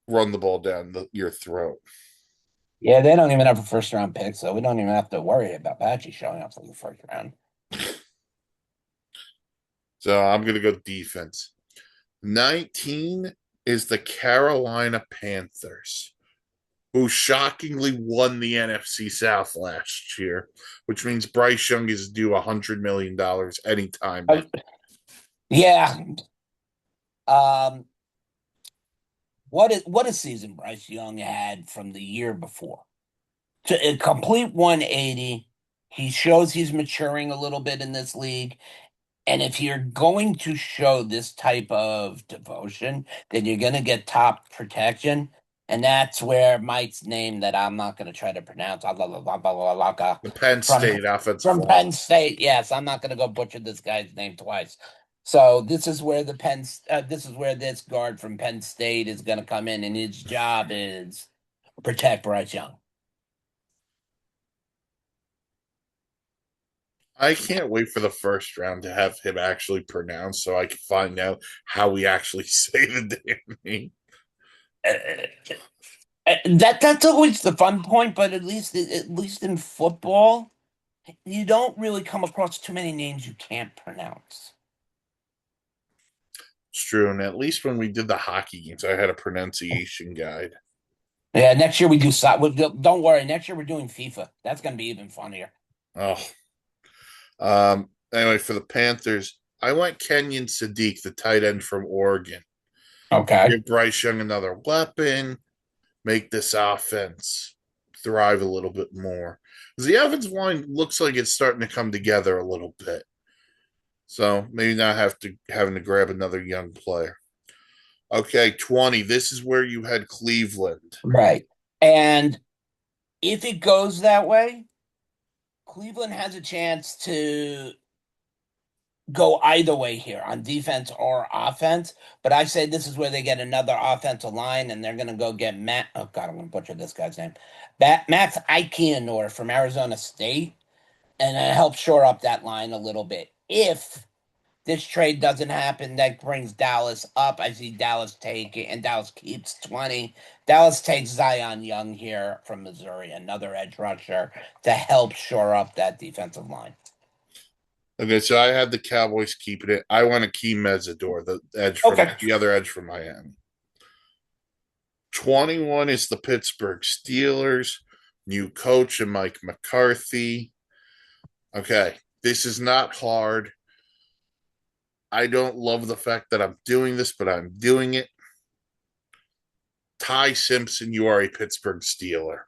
run the ball down your throat. Yeah, they don't even have a first round pick, so we don't even have to worry about Patchy showing up for the first round. So I'm going to go defense. 19 is the Carolina Panthers, who shockingly won the NFC South last year, which means Bryce Young is due $100 million anytime now. Yeah. Um, what a season Bryce Young had from the year before. To a complete 180. He shows he's maturing a little bit in this league. And if you're going to show this type of devotion, then you're going to get top protection. And that's where Mike's name that I'm not going to try to pronounce The Penn from State offensive from line. Penn State. Yes, I'm not going to go butcher this guy's name twice. So this is where this guard from Penn State is going to come in, and his job is protect Bryce Young. I can't wait for the first round to have him actually pronounced so I can find out how we actually say the damn name. Uh, that's always the fun point, but at least in football, you don't really come across too many names you can't pronounce. It's true. And at least when we did the hockey games, I had a pronunciation guide. Yeah, next year we do. Don't worry, next year we're doing FIFA. That's going to be even funnier. Oh, anyway, for the Panthers, I went Kenyon Sadiq, the tight end from Oregon. Okay. Give Bryce Young another weapon, make this offense thrive a little bit more. The offensive line looks like it's starting to come together a little bit. So maybe not having to grab another young player. Okay, 20. This is where you had Cleveland. Right. And if it goes that way, Cleveland has a chance to go either way here on defense or offense. But I say this is where they get another offensive line, and they're going to go get Matt. Oh God, I'm going to butcher this guy's name. Max Ikenor from Arizona State, and it helps shore up that line a little bit. If this trade doesn't happen, that brings Dallas up. I see Dallas take it, and Dallas keeps 20. Dallas takes Zion Young here from Missouri, another edge rusher to help shore up that defensive line. Okay, so I had the Cowboys keeping it. I want Akeem Mesidor, Okay. the other edge from Miami. 21 is the Pittsburgh Steelers, new coach and Mike McCarthy. Okay, this is not hard. I don't love the fact that I'm doing this, but I'm doing it. Ty Simpson, you are a Pittsburgh Steeler.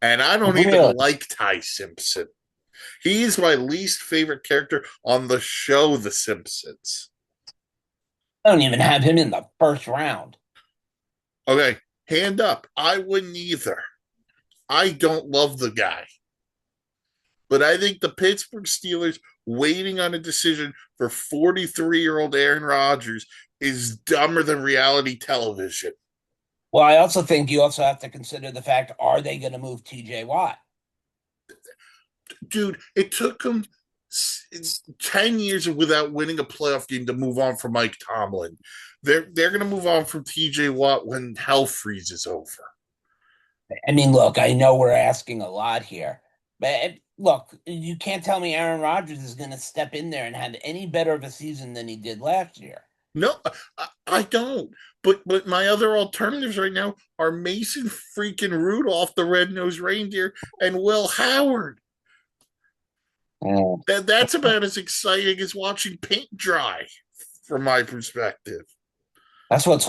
And I don't even Really? like Ty Simpson. He's my least favorite character on the show, The Simpsons. I don't even have him in the first round. Okay, hand up. I wouldn't either. I don't love the guy. But I think the Pittsburgh Steelers waiting on a decision for 43-year-old Aaron Rodgers is dumber than reality television. Well, I also think you also have to consider the fact, are they going to move TJ Watt? Dude, it took them 10 years without winning a playoff game to move on from Mike Tomlin. They're going to move on from TJ Watt when hell freezes over. I mean, look, I know we're asking a lot here, but look, you can't tell me Aaron Rodgers is going to step in there and have any better of a season than he did last year. No, I don't. But my other alternatives right now are Mason freaking Rudolph, the red-nosed reindeer, and Will Howard. Mm. That's about as exciting as watching paint dry, from my perspective. That's what it's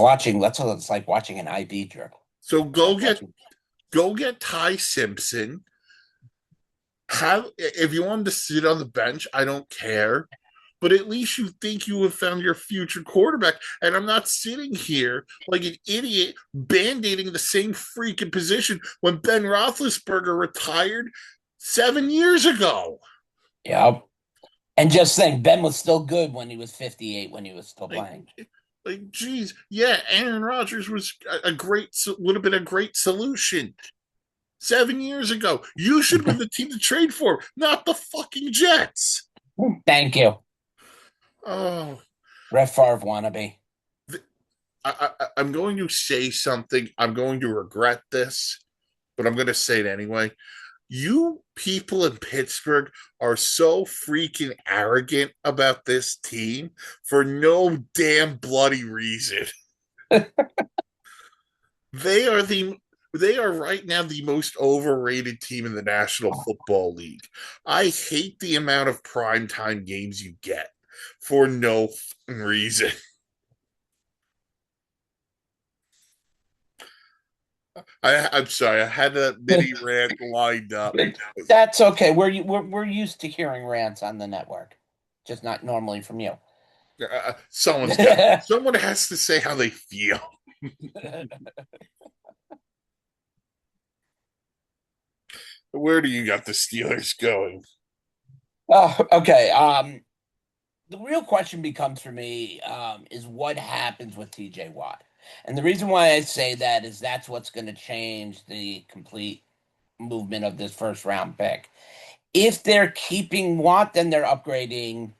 like watching an IV drip. So It's like watching. go get Ty Simpson. Have if you want him to sit on the bench, I don't care. But at least you think you have found your future quarterback. And I'm not sitting here like an idiot band-aiding the same freaking position when Ben Roethlisberger retired 7 years ago. Yep. And just think, Ben was still good when he was 58, when he was still Like, playing. geez, yeah, Aaron Rodgers was would have been a great solution 7 years ago. You should have been the team to trade for, not the fucking Jets. Thank you. Oh, Brett Favre wannabe. I'm going to say something. I'm going to regret this, but I'm going to say it anyway. You people in Pittsburgh are so freaking arrogant about this team for no damn bloody reason. They are they are right now the most overrated team in the National Football League. I hate the amount of primetime games you get for no reason. I'm sorry, I had a mini rant lined up. That's okay. We're used to hearing rants on the network, just not normally from you. Someone has to say how they feel. Where do you got the Steelers going? Oh, okay. The real question becomes for me is what happens with TJ Watt, and the reason why I say that is that's what's going to change the complete movement of this first round pick. If they're keeping Watt, then they're upgrading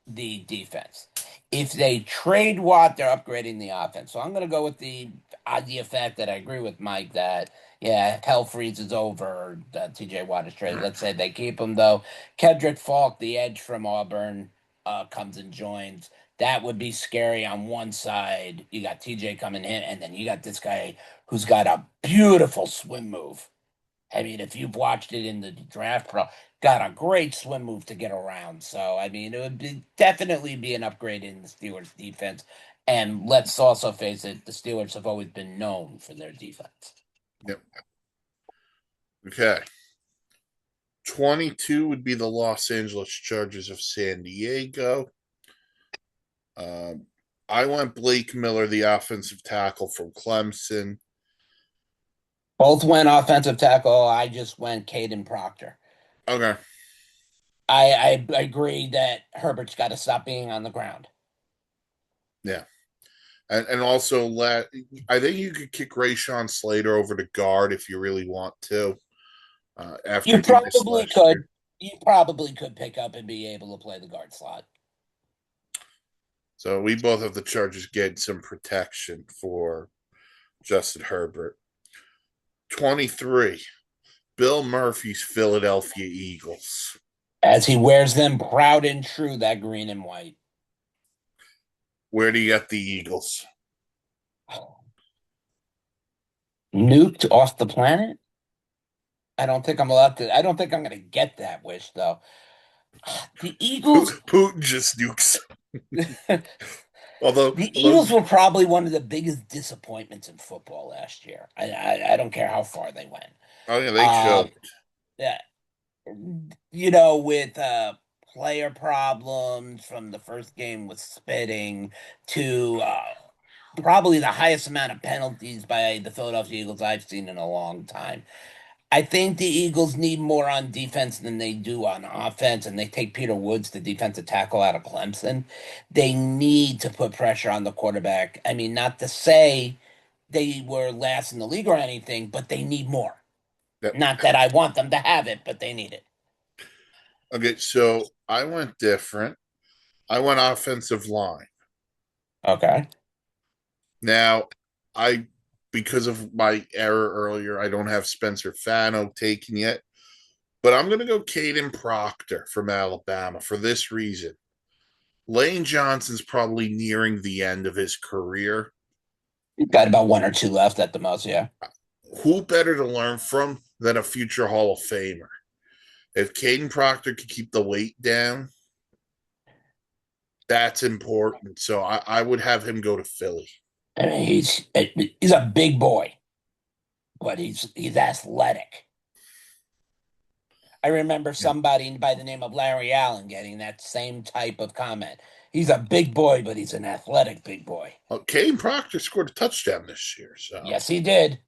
the defense. If they trade Watt, they're upgrading the offense. So I'm going to go with the idea fact that I agree with Mike that, yeah, hell freezes over. TJ Watt is traded. Let's say they keep him, though. Kedrick Falk, the edge from Auburn, comes and joins. That would be scary on one side. You got TJ coming in, and then you got this guy who's got a beautiful swim move. I mean, if you've watched it in the draft, got a great swim move to get around. So, I mean, it would definitely be an upgrade in the Steelers' defense. And let's also face it, the Steelers have always been known for their defense. Yep. Okay. 22 would be the Los Angeles Chargers of San Diego. Um, I went Blake Miller, the offensive tackle from Clemson. Both went offensive tackle. I just went Caden Proctor. Okay. I agree that Herbert's got to stop being on the ground. Yeah. And also, I think you could kick Rayshawn Slater over to guard if you really want to, after You he missed probably last could. year. You probably could pick up and be able to play the guard slot. So we both have the Chargers getting some protection for Justin Herbert. 23, Bill Murphy's Philadelphia Eagles. As he wears them proud and true, that green and white. Where do you get the Eagles? Nuked off the planet? I don't think I'm allowed to. I don't think I'm going to get that wish, though. The Eagles. Putin just nukes. The Although Eagles were probably one of the biggest disappointments in football last year. I don't care how far they went. oh yeah, they Um, choked. yeah, with player problems from the first game with spitting to probably the highest amount of penalties by the Philadelphia Eagles I've seen in a long time. I think the Eagles need more on defense than they do on offense, and they take Peter Woods, the defensive tackle out of Clemson. They need to put pressure on the quarterback. I mean, not to say they were last in the league or anything, but they need more. Yep. Not that I want them to have it, but they need it. Okay, so I went different. I went offensive line. Okay. Now, I because of my error earlier, I don't have Spencer Fano taken yet, but I'm going to go Caden Proctor from Alabama for this reason. Lane Johnson's probably nearing the end of his career. You've got about one or two left at the most, yeah. Who better to learn from than a future Hall of Famer? If Caden Proctor could keep the weight down, that's important. So I would have him go to Philly. I mean, he's a big boy, but he's athletic. I remember Yeah. somebody by the name of Larry Allen getting that same type of comment. He's a big boy, but he's an athletic big boy. Well, Caden Proctor scored a touchdown this year. So Yes, he did.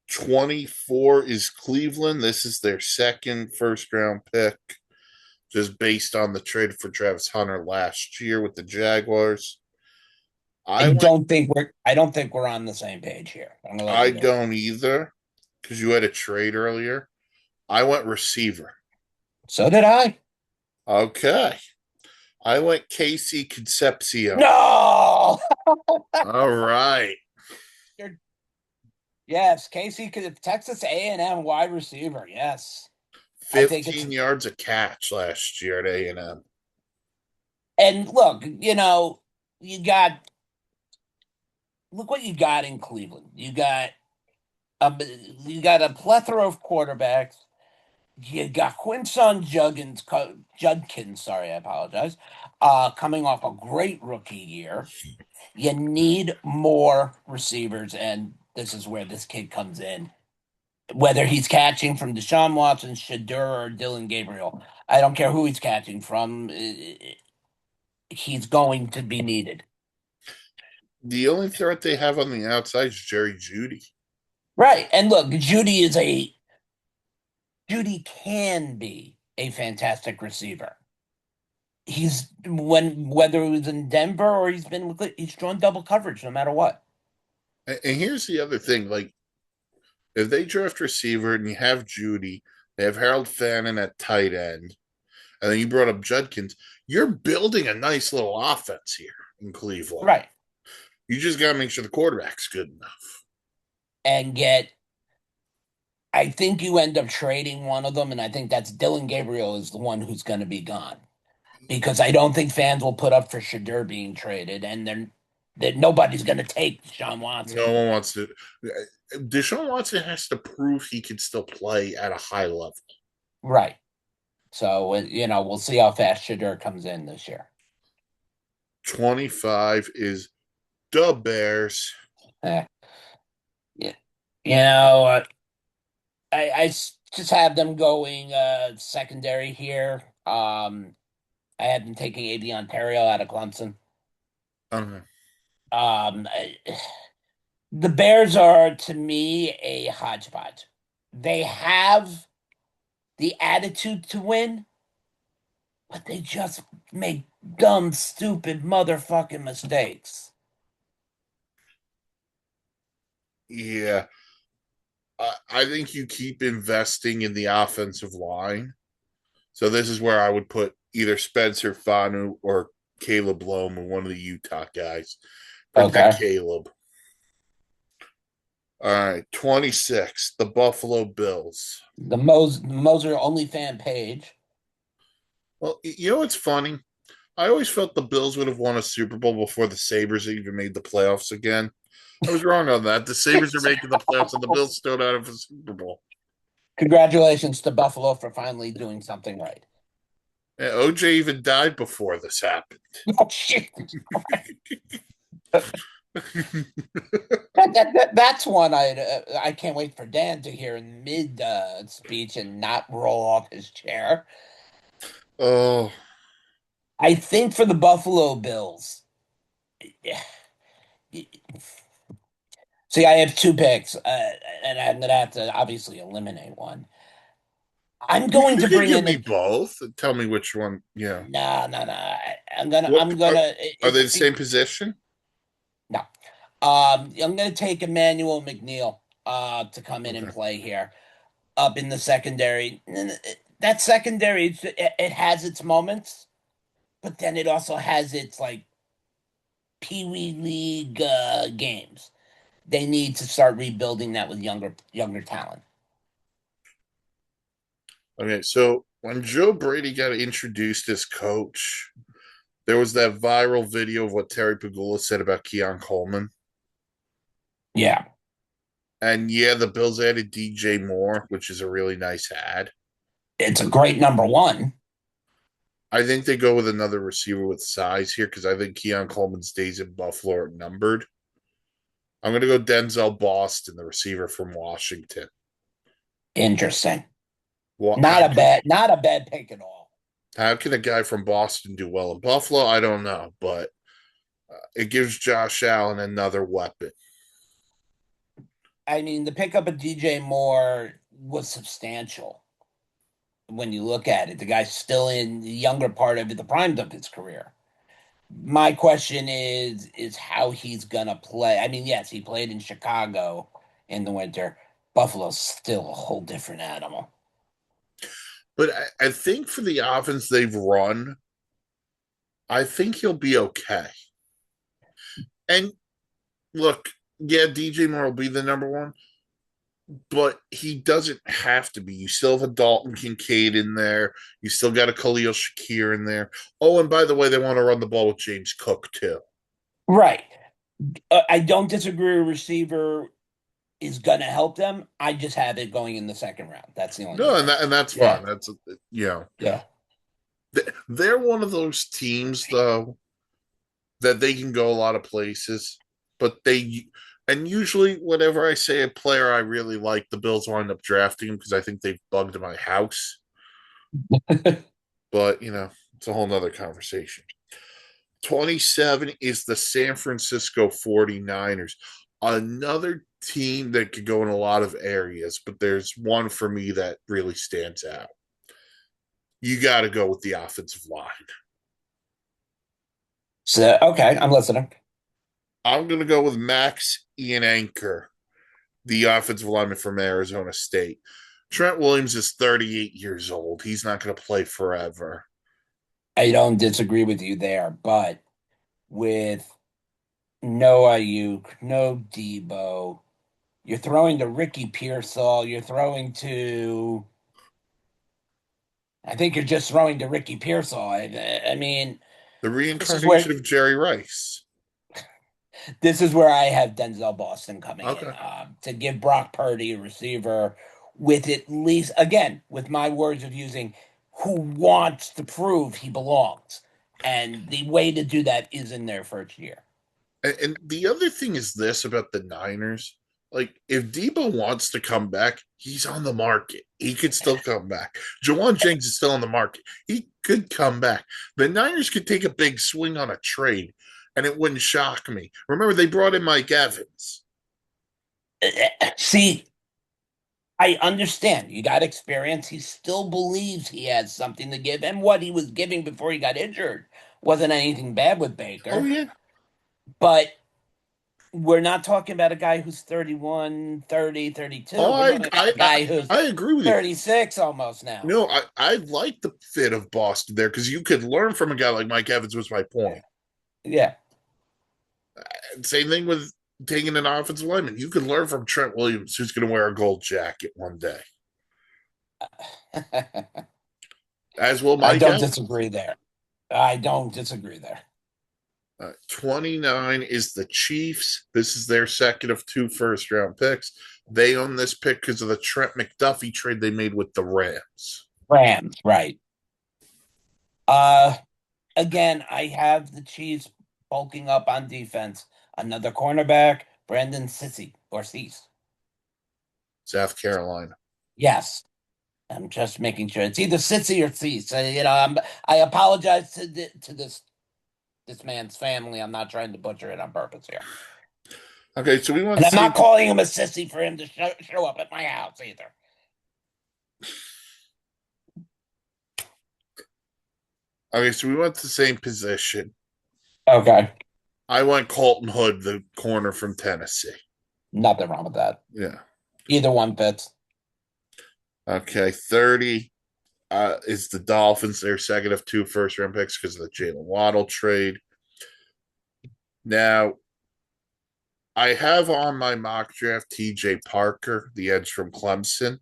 24 is Cleveland. This is their second first round pick, just based on the trade for Travis Hunter last year with the Jaguars. I went. I don't think we're on the same page here. I'm gonna let I you go. don't either because you had a trade earlier. I went receiver. So did I. Okay. I went Casey Concepcion. No. All right. Yes, Casey, Texas A&M wide receiver. Yes, I think it's 15 yards a catch last year at A&M. and look, you got look what you got in Cleveland. A you got a plethora of quarterbacks. You got Judkins, sorry, I apologize. Coming off a great rookie year. You need more receivers, and this is where this kid comes in. Whether he's catching from Deshaun Watson, Shadur, or Dylan Gabriel, I don't care who he's catching from. He's going to be needed. The only threat they have on the outside is Jerry Judy. Right. And look, Judy can be a fantastic receiver. Whether it was in Denver or he's drawn double coverage no matter what. And here's the other thing: like, if they draft receiver and you have Judy, they have Harold Fannin at tight end, and then you brought up Judkins, you're building a nice little offense here in Cleveland. Right. You just got to make sure the quarterback's good enough. And I think you end up trading one of them, and I think that's Dylan Gabriel is the one who's going to be gone because I don't think fans will put up for Shadur being traded, and that nobody's going to take Deshaun No Watson. one wants to. Deshaun Watson has to prove he can still play at a high level. Right. So, we'll see how fast Shadur comes in this year. 25 is the Bears. Eh, yeah. You know, just have them going secondary here. I had them taking A.B. Ontario out of Clemson. Uh, Um, the Bears are, to me, a hodgepodge. They have the attitude to win, but they just make dumb, stupid, motherfucking mistakes. yeah, I think you keep investing in the offensive line. So this is where I would put either Spencer Fanu or Caleb Loam, or one of the Utah guys. Protect Okay. Caleb. All right, 26, the Buffalo Bills. The Moser only fan page. Well, you know what's funny? I always felt the Bills would have won a Super Bowl before the Sabres even made the playoffs again. I was wrong on that. The Sabres are making the playoffs, and the Bills still out of a Super Bowl. Congratulations to Buffalo for finally doing something right. Yeah, OJ even died before this happened. Oh, shit. That's one I can't wait for Dan to hear in mid speech and not roll off his chair. Oh, I think for the Buffalo Bills, see, I have two picks, and I'm gonna have to obviously eliminate one. I'm going you to can bring give in me a both. Tell me which one. Yeah. no, no, no. I'm gonna, What I'm gonna. are they It's the same position? no. I'm gonna take Emmanuel McNeil to come in and Okay. play here up in the secondary. That secondary, it has its moments, but then it also has its like Pee Wee League games. They need to start rebuilding that with younger talent. Okay. So when Joe Brady got introduced as coach, there was that viral video of what Terry Pagula said about Keon Coleman. Yeah, And yeah, the Bills added DJ Moore, which is a really nice ad. it's a great number one. I think they go with another receiver with size here because I think Keon Coleman's days in Buffalo are numbered. I'm going to go Denzel Boston, the receiver from Washington. Interesting. What? Not a bad pick at all. How can a guy from Boston do well in Buffalo? I don't know, but it gives Josh Allen another weapon. I mean, the pickup of DJ Moore was substantial when you look at it. The guy's still in the younger part of the prime of his career. My question is how he's gonna play. I mean, yes, he played in Chicago in the winter. Buffalo's still a whole different animal. But I think for the offense they've run, I think he'll be okay. And look, yeah, DJ Moore will be the number one, but he doesn't have to be. You still have a Dalton Kincaid in there. You still got a Khalil Shakir in there. Oh, and by the way, they want to run the ball with James Cook too. Right. I don't disagree. A receiver is gonna help them. I just have it going in the second round. That's the only No, difference. and that's Yeah. fine. That's you know Yeah. they're one of those teams though that they can go a lot of places, but they and usually whenever I say a player I really like, the Bills wind up drafting him because I think they've bugged my house. But it's a whole nother conversation. 27 is the San Francisco 49ers. Another team that could go in a lot of areas, but there's one for me that really stands out. You got to go with the offensive line. So okay, I'm listening. I'm going to go with Max Ian Anchor, the offensive lineman from Arizona State. Trent Williams is 38 years old. He's not going to play forever. I don't disagree with you there, but with no Ayuk, no Debo, you're throwing to Ricky Pearsall, you're throwing to I think you're just throwing to Ricky Pearsall. I mean, The this is where reincarnation of Jerry Rice. This is where I have Denzel Boston coming in Okay. to give Brock Purdy a receiver with at least, again, with my words of using, who wants to prove he belongs. And the way to do that is in their first year. And the other thing is this about the Niners. Like, if Debo wants to come back, he's on the market. He could still come back. Jawan James is still on the market. He could come back. The Niners could take a big swing on a trade, and it wouldn't shock me. Remember, they brought in Mike Evans. See, I understand. You got experience. He still believes he has something to give. And what he was giving before he got injured wasn't anything bad with Oh, Baker. yeah. But we're not talking about a guy who's 31, 30, Oh, 32. We're talking about a guy who's I agree with you. 36 almost now. No, I like the fit of Boston there because you could learn from a guy like Mike Evans, was my Yeah. point. Yeah. Same thing with taking an offensive lineman. You could learn from Trent Williams, who's going to wear a gold jacket one day, as will I Mike don't Evans. disagree there. I don't disagree there. 29 is the Chiefs. This is their second of two first round picks. They own this pick because of the Trent McDuffie trade they made with the Rams. Rams, right. Uh Again, I have the Chiefs bulking up on defense. Another cornerback, Brandon Sissy or Cease. South Carolina. Yes. I'm just making sure it's either Sissy or Cease. I apologize to this man's family. I'm not trying to butcher it on purpose here. Okay, so we want And the I'm not same. calling him a sissy for him to show up at my house either. Okay, so we want the same position. Okay. I want Colton Hood, the corner from Tennessee. Nothing wrong with that. Yeah. Either one fits. Okay, 30 is the Dolphins. Their second of two first round picks because of the Jalen Waddle trade. Now, I have on my mock draft TJ Parker, the edge from Clemson.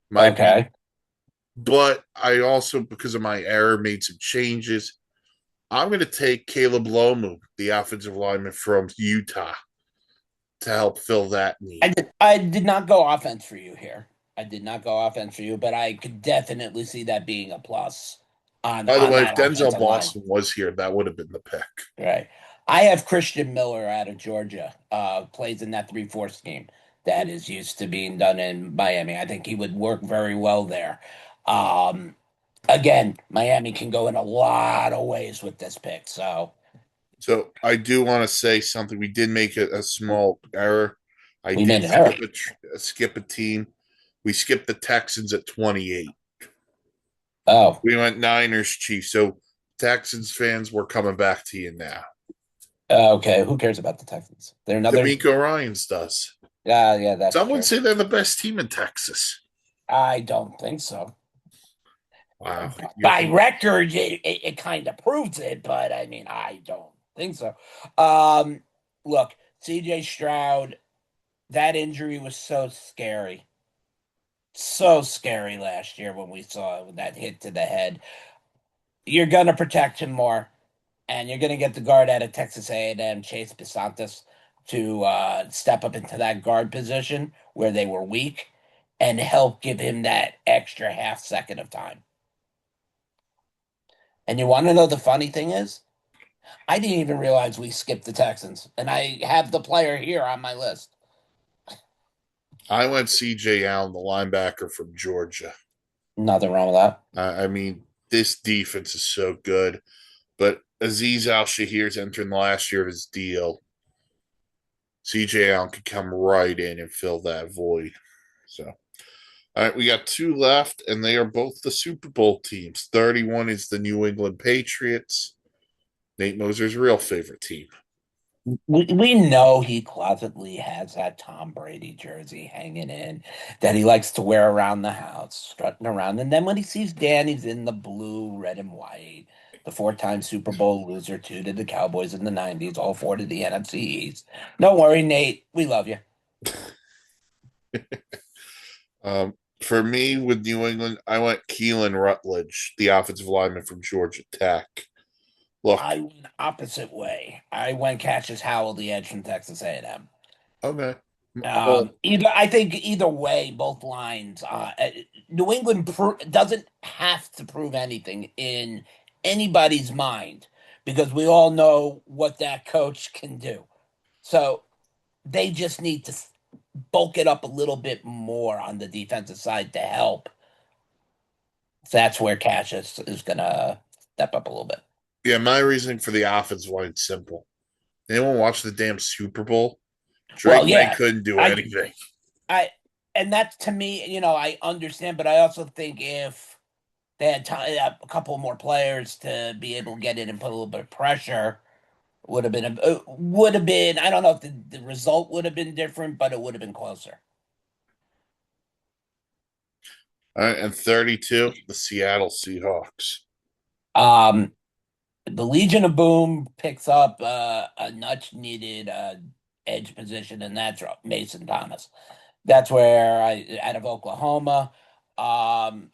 Might be, Okay. but I also, because of my error, made some changes. I'm going to take Caleb Lomu, the offensive lineman from Utah, to help fill that need. I did not go offense for you here. I did not go offense for you, but I could definitely see that being a plus By the on way, if that Denzel offensive line. Boston was here, that would have been the pick. Right. I have Christian Miller out of Georgia, plays in that 3-4 scheme that is used to being done in Miami. I think he would work very well there. Um, Again, Miami can go in a lot of ways with this pick. So So I do want to say something. We did make a small error. I we did made an error. skip a team. We skipped the Texans at 28. Oh, We went Niners Chiefs. So Texans fans, we're coming back to you now. okay. Who cares about the Texans? They're another. D'Amico Ryans does. Yeah, that's Some would true. say they're the best team in Texas. I don't think so. Wow. By record, it kind of proves it, but I mean, I don't think so. Um, Look, CJ Stroud, that injury was so scary. So scary last year when we saw that hit to the head. You're going to protect him more, and you're going to get the guard out of Texas A&M, Chase Besantis, to step up into that guard position where they were weak and help give him that extra half second of time. And you want to know the funny thing is? I didn't even realize we skipped the Texans, and I have the player here on my list. I went CJ Allen, the linebacker from Georgia. Nothing wrong with that. I mean, this defense is so good. But Aziz Al Shahir's entering the last year of his deal. CJ Allen could come right in and fill that void. So, all right, we got two left, and they are both the Super Bowl teams. 31 is the New England Patriots, Nate Moser's real favorite team. We know he closetly has that Tom Brady jersey hanging in that he likes to wear around the house, strutting around. And then when he sees Danny's in the blue, red, and white, the four-time Super Bowl loser, two to the Cowboys in the 90s, all four to the NFC East. Don't worry, Nate. We love you. For me, with New England, I went Keelan Rutledge, the offensive lineman from Georgia Tech. Look, I went opposite way. I went Cassius Howell, the edge from Texas A&M. okay. Well, I think either way, both lines. New England doesn't have to prove anything in anybody's mind because we all know what that coach can do. So they just need to bulk it up a little bit more on the defensive side to help. That's where Cassius is gonna step up a little bit. yeah, my reasoning for the offense line's simple. Anyone watch the damn Super Bowl? Drake Well, May yeah, couldn't do I, anything. and that's to me, I understand, but I also think if they had a couple more players to be able to get in and put a little bit of pressure, would have been. I don't know if the result would have been different, but it would have been closer. All right, and 32, the Seattle Seahawks. Um, the Legion of Boom picks up a much needed edge position, and that's Mason Thomas. That's where out of Oklahoma. Um,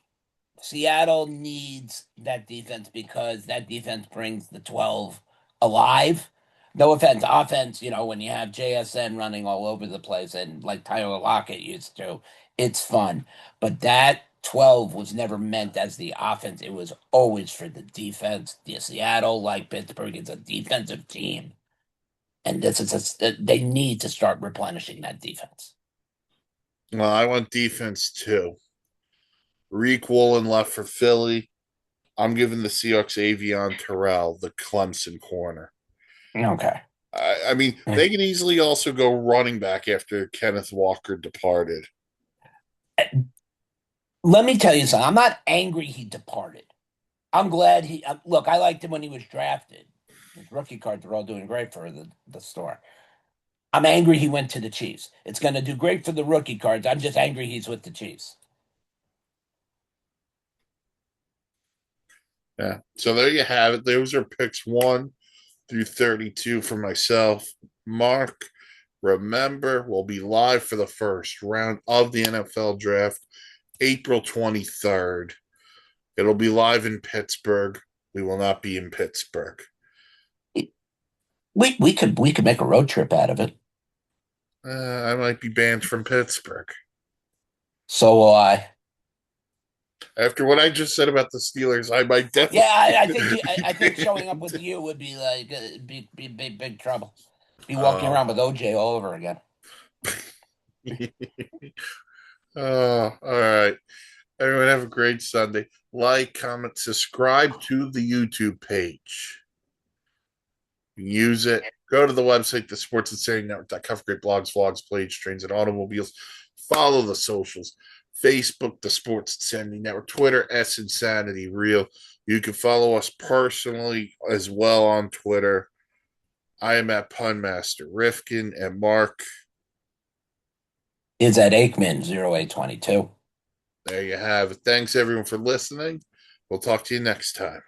Seattle needs that defense because that defense brings the 12 alive. No offense, offense, when you have JSN running all over the place and like Tyler Lockett used to, it's fun. But that 12 was never meant as the offense. It was always for the defense. The Seattle, like Pittsburgh, is a defensive team. And they need to start replenishing that defense. Well, I want defense too. Reek Woolen left for Philly. I'm giving the Seahawks Avion Terrell, the Clemson corner. Okay. I mean, they can easily also go running back after Kenneth Walker departed. Let me tell you something. I'm not angry he departed. I'm glad look, I liked him when he was drafted. His rookie cards are all doing great for the store. I'm angry he went to the Chiefs. It's going to do great for the rookie cards. I'm just angry he's with the Chiefs. Yeah. So there you have it. Those are picks 1 through 32 for myself. Mark, remember, we'll be live for the first round of the NFL draft, April 23rd. It'll be live in Pittsburgh. We will not be in Pittsburgh. We could make a road trip out of it. I might be banned from Pittsburgh. So will I. After what I just said about the Steelers, I might Yeah, definitely. I think showing up with you would be like be big trouble. Be walking Oh, around with OJ all over again. oh, all right. Everyone have a great Sunday. Like, comment, subscribe to the YouTube page. Use it. Go to the website, the Sports Insanity Network.com for great blogs, vlogs, plays, trains, and automobiles. Follow the socials. Facebook, the Sports Insanity Network. Twitter, S Insanity Real. You can follow us personally as well on Twitter. I am at Punmaster. Rifkin and Mark. Is at Aikman 0822. There you have it. Thanks everyone for listening. We'll talk to you next time.